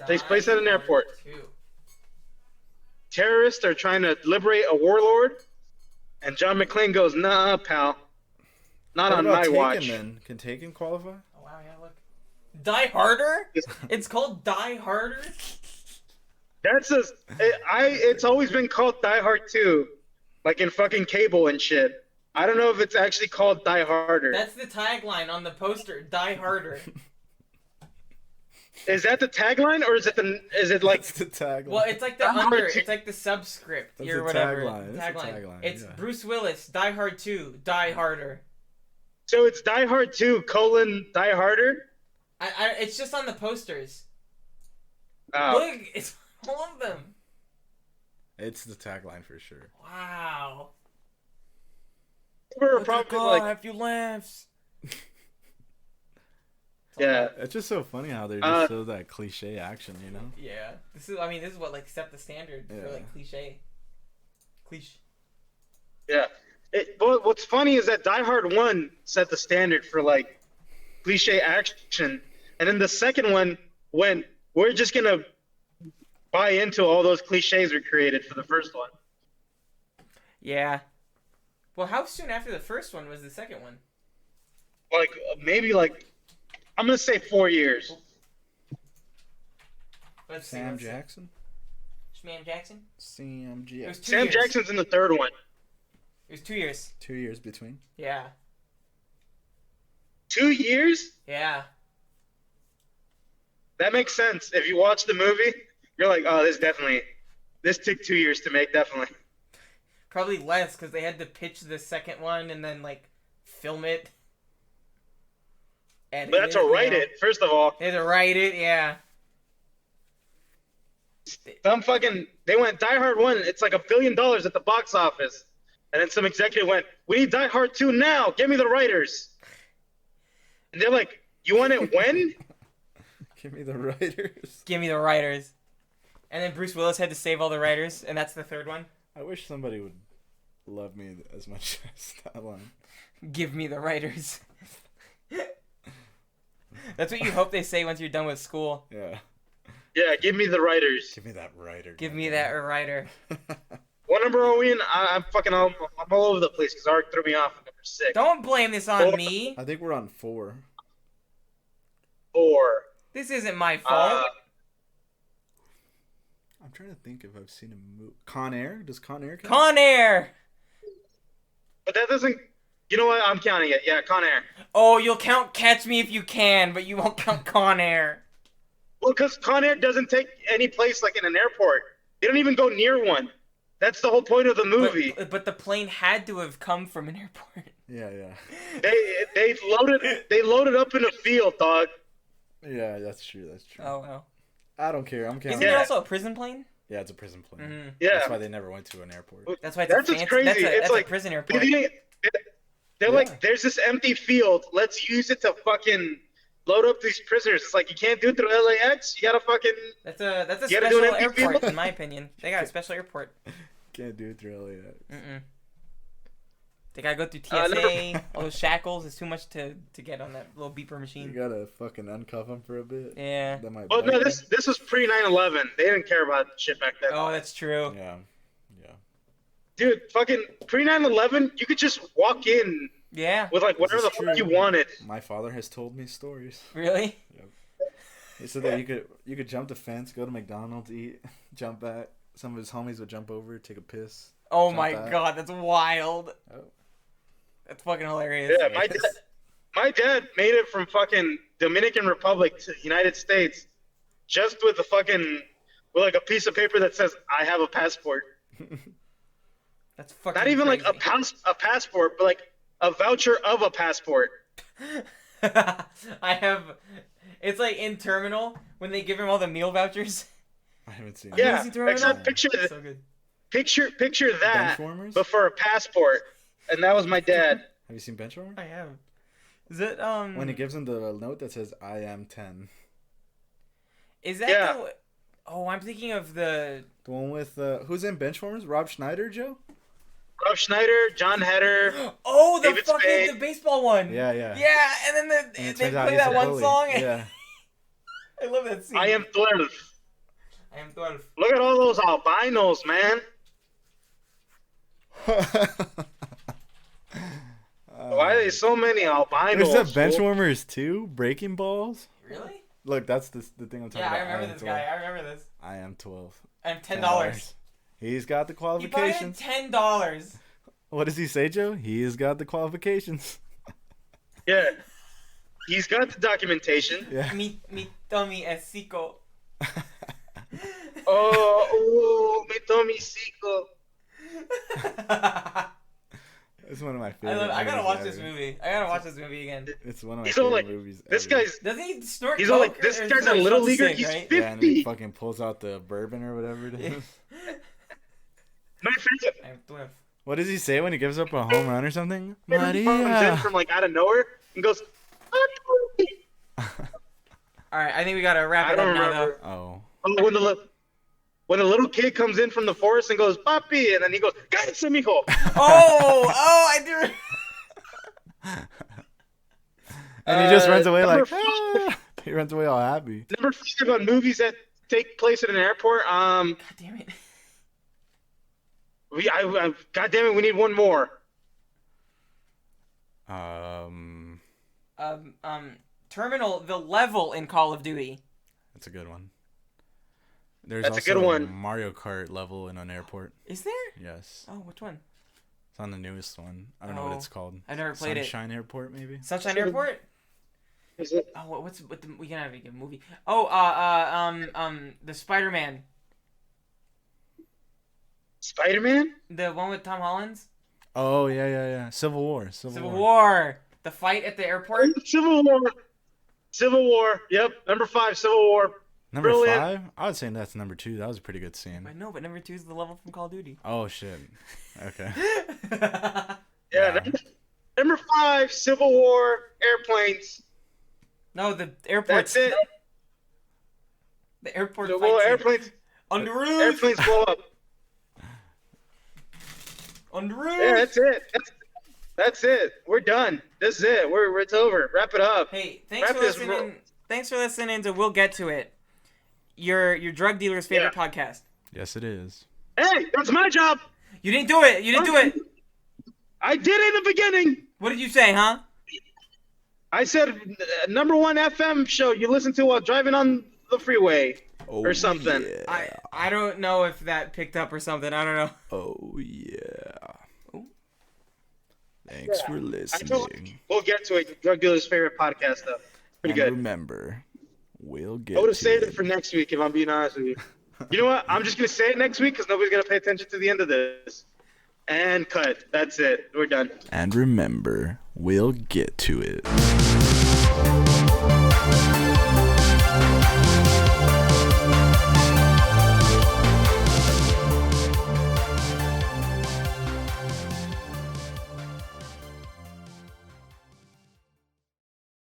takes place at an Die Hard airport. 2. Terrorists are trying to liberate a warlord, and John McClane goes, "Nah, pal, not What on about my Taken watch." then? Can Taken qualify? Oh, wow, yeah, look. Die Harder? It's called Die Harder? That's it's always been called Die Hard 2, like in fucking Cable and shit. I don't know if it's actually called Die Harder. That's the tagline on the poster. Die Harder. Is that the tagline, or is it like? That's the tagline. Well, it's like the Die Hard under. 2. It's like the subscript That's or the whatever. tagline. That's the tagline, It's yeah. Bruce Willis. Die Hard 2. Die Harder. So it's Die Hard 2 : Die Harder. It's just on the posters. Oh. Look, it's all of them. It's the tagline for sure. Wow. We're Look probably at like, God, a few laughs. yeah. It's just so funny how they just show that cliche action, you know? Yeah. This is what like set the standard for Yeah. like cliche. Cliche. Yeah. But what's funny is that Die Hard 1 set the standard for like cliche action, and then the second one went, "We're just gonna buy into all those cliches we created for the first one." Yeah. Well, how soon after the first one was the second one? Like maybe like I'm gonna say 4 years. Let's see, Sam let's see. Jackson? Sam Jackson? Sam It was Jackson. 2 Sam years. Jackson's in the third one. It was 2 years. 2 years between. Yeah. 2 years? Yeah. That makes sense. If you watch the movie, you're like, "Oh, this took 2 years to make, definitely." Probably less because they had to pitch the second one and then like film it. Edit But that's to it, write you know. it, first of all. They had to write it, yeah. They went Die Hard 1, it's like $1 billion at the box office. And then some executive went, "We need Die Hard 2 now. Give me the writers." And they're like, "You want it when?" Give me the writers. Give me the writers. And then Bruce Willis had to save all the writers, and that's the third one. I wish somebody would love me as much as that line. Give me the writers. That's what you hope they say once you're done with school. Yeah. Yeah, give me the writers. Give me that writer. Give me that writer. What number are we in? I'm all over the place because Art threw me off at number 6. Don't blame this on me. I think we're on 4. 4. This isn't my fault. I'm trying to think if I've seen a movie. Con Air? Does Con Air count? Con Air. But that doesn't. You know what? I'm counting it. Yeah, Con Air. Oh, you'll count Catch Me If You Can, but you won't count Con Air. Well, because Con Air doesn't take any place like in an airport. They don't even go near one. That's the whole point of the movie. But the plane had to have come from an airport. Yeah, yeah. They loaded up in a field, dog. Yeah, that's true. That's true. Oh well. I don't care. I'm counting. Isn't it also a prison plane? Yeah, it's a prison plane. Mm-hmm. Yeah. That's why they never went to an airport. That's why it's That's a what's fancy. crazy. That's It's like a prison airport. They're like, there's this empty field. Let's use it to fucking load up these prisoners. It's like you can't do it through LAX. You gotta fucking. That's a You gotta do special an empty airport, field? in my opinion. They got a special airport. Can't do it through LAX. Mm-mm. They gotta go through never- TSA. All those shackles. It's too much to get on that little beeper You machine. gotta fucking uncuff them for a bit. Yeah. That might Well, bite no, you. this was pre 9/11. They didn't care about shit back then. Oh, that's true. Yeah. Yeah. Dude, fucking pre 9/11, you could just walk in Yeah. with like whatever the This is fuck true. you wanted. My father has told me stories. Really? He said that you could jump the fence, go to McDonald's, eat, jump back. Some of his homies would jump over, take a piss. Oh Jump my back. god, that's wild. Oh. That's fucking hilarious. Yeah, my dad made it from fucking Dominican Republic to the United States just with with like a piece of paper that says I have a passport. That's fucking Not even crazy. like a passport, but like a voucher of a passport. I have. It's like in terminal when they give him all the meal vouchers. I haven't seen Yeah, Amazing Terminal? except So good. picture that, Benchwarmers? but for a passport, and that was my dad. Have you seen Benchwarmers? I have. Is it When he gives him the note that says I am 10. Is that Yeah. the? Oh, I'm thinking of the. The one with who's in Benchwarmers? Rob Schneider, Joe? Rob Schneider, John Heder. Oh, the David fucking Spade. the baseball one. Yeah, yeah. Yeah, and then And they it play turns out he's that a one bully. song. Yeah. I love that scene. I am 12. I am 12. Look at all those albinos, man. Why are there so many albinos? There's a fool? Benchwarmers too? Breaking Balls? Really? Look, that's the thing I'm talking Yeah, about. I remember am this 12. guy. I remember this. I am 12. I'm $10. He's got the He bought it qualifications. $10. What does he say, Joe? He's got the qualifications. Yeah. He's got the documentation. Yeah. Mi tummy es cico. Oh, me tomi cico. It's one of my I favorite. love. I gotta movies watch this ever. movie. I gotta watch this movie again. It's one of my He's all favorite like, movies. this ever. guy's Doesn't he snort He's all coke, like, this or is guy's he a like little supposed to leaguer. sing, He's right? 50. Yeah, and he fucking pulls out the bourbon or whatever it is. My favorite. I'm 12. What does he say when he gives up a home run or something? Comes in Maria. from like out of nowhere and goes. All right, I think we gotta wrap I it don't up now, remember. Oh. When the little kid comes in from the forest and goes, "Papi," and then he goes, "Cállese, mijo." though. Oh, I do. And he just runs away number like, five. ah. He runs away all happy. Number 5 on movies that take place at an airport. God damn it. God damn it, we need one more. Terminal, the level in Call of Duty. That's a good one. There's That's a also good one. Mario Kart level in an airport. Is there? Yes. Oh, which one? It's on the newest one. I don't know Oh, what it's called. I've never played it. Sunshine Airport, maybe? Sunshine Airport? Is it? Oh, we can have a movie. Oh, the Spider-Man. Spider-Man? The one with Tom Holland's? Oh, yeah, yeah, yeah. Civil War. Civil War. The fight at the airport? Civil War. Civil War. Yep. Number 5, Civil War. Number Brilliant. 5? I would say that's number 2. That was a pretty good scene. I know, but number 2 is the level from Call of Duty. Oh, shit. Okay. Yeah. Yeah. Number 5, Civil War, airplanes. No, the airport's... That's it. The airport Well, fight scene. airplanes. On the roof! Airplanes blow up. On the roof! Yeah, that's it. That's it. We're done. This is it. It's over. Wrap it up. Hey, thanks Wrap for this listening. Thanks for listening to We'll Get To It. Your drug dealer's favorite Yeah. podcast. Yes, it is. Hey, that's my job. You didn't do it. You didn't do it. I did it in the beginning. What did you say, huh? I said number 1 FM show you listen to while driving on the freeway. or something. Yeah. I don't know if that picked up or something. I don't know. Oh yeah. Thanks for I feel listening. like we'll get to it. Drug dealer's favorite podcast, though. Pretty And good. remember, we'll get. I would have to saved it for next week if I'm being honest with you. You know what? I'm just gonna say it next week because nobody's gonna pay attention to the end of this. And cut. That's it. We're done. And remember, we'll get to it.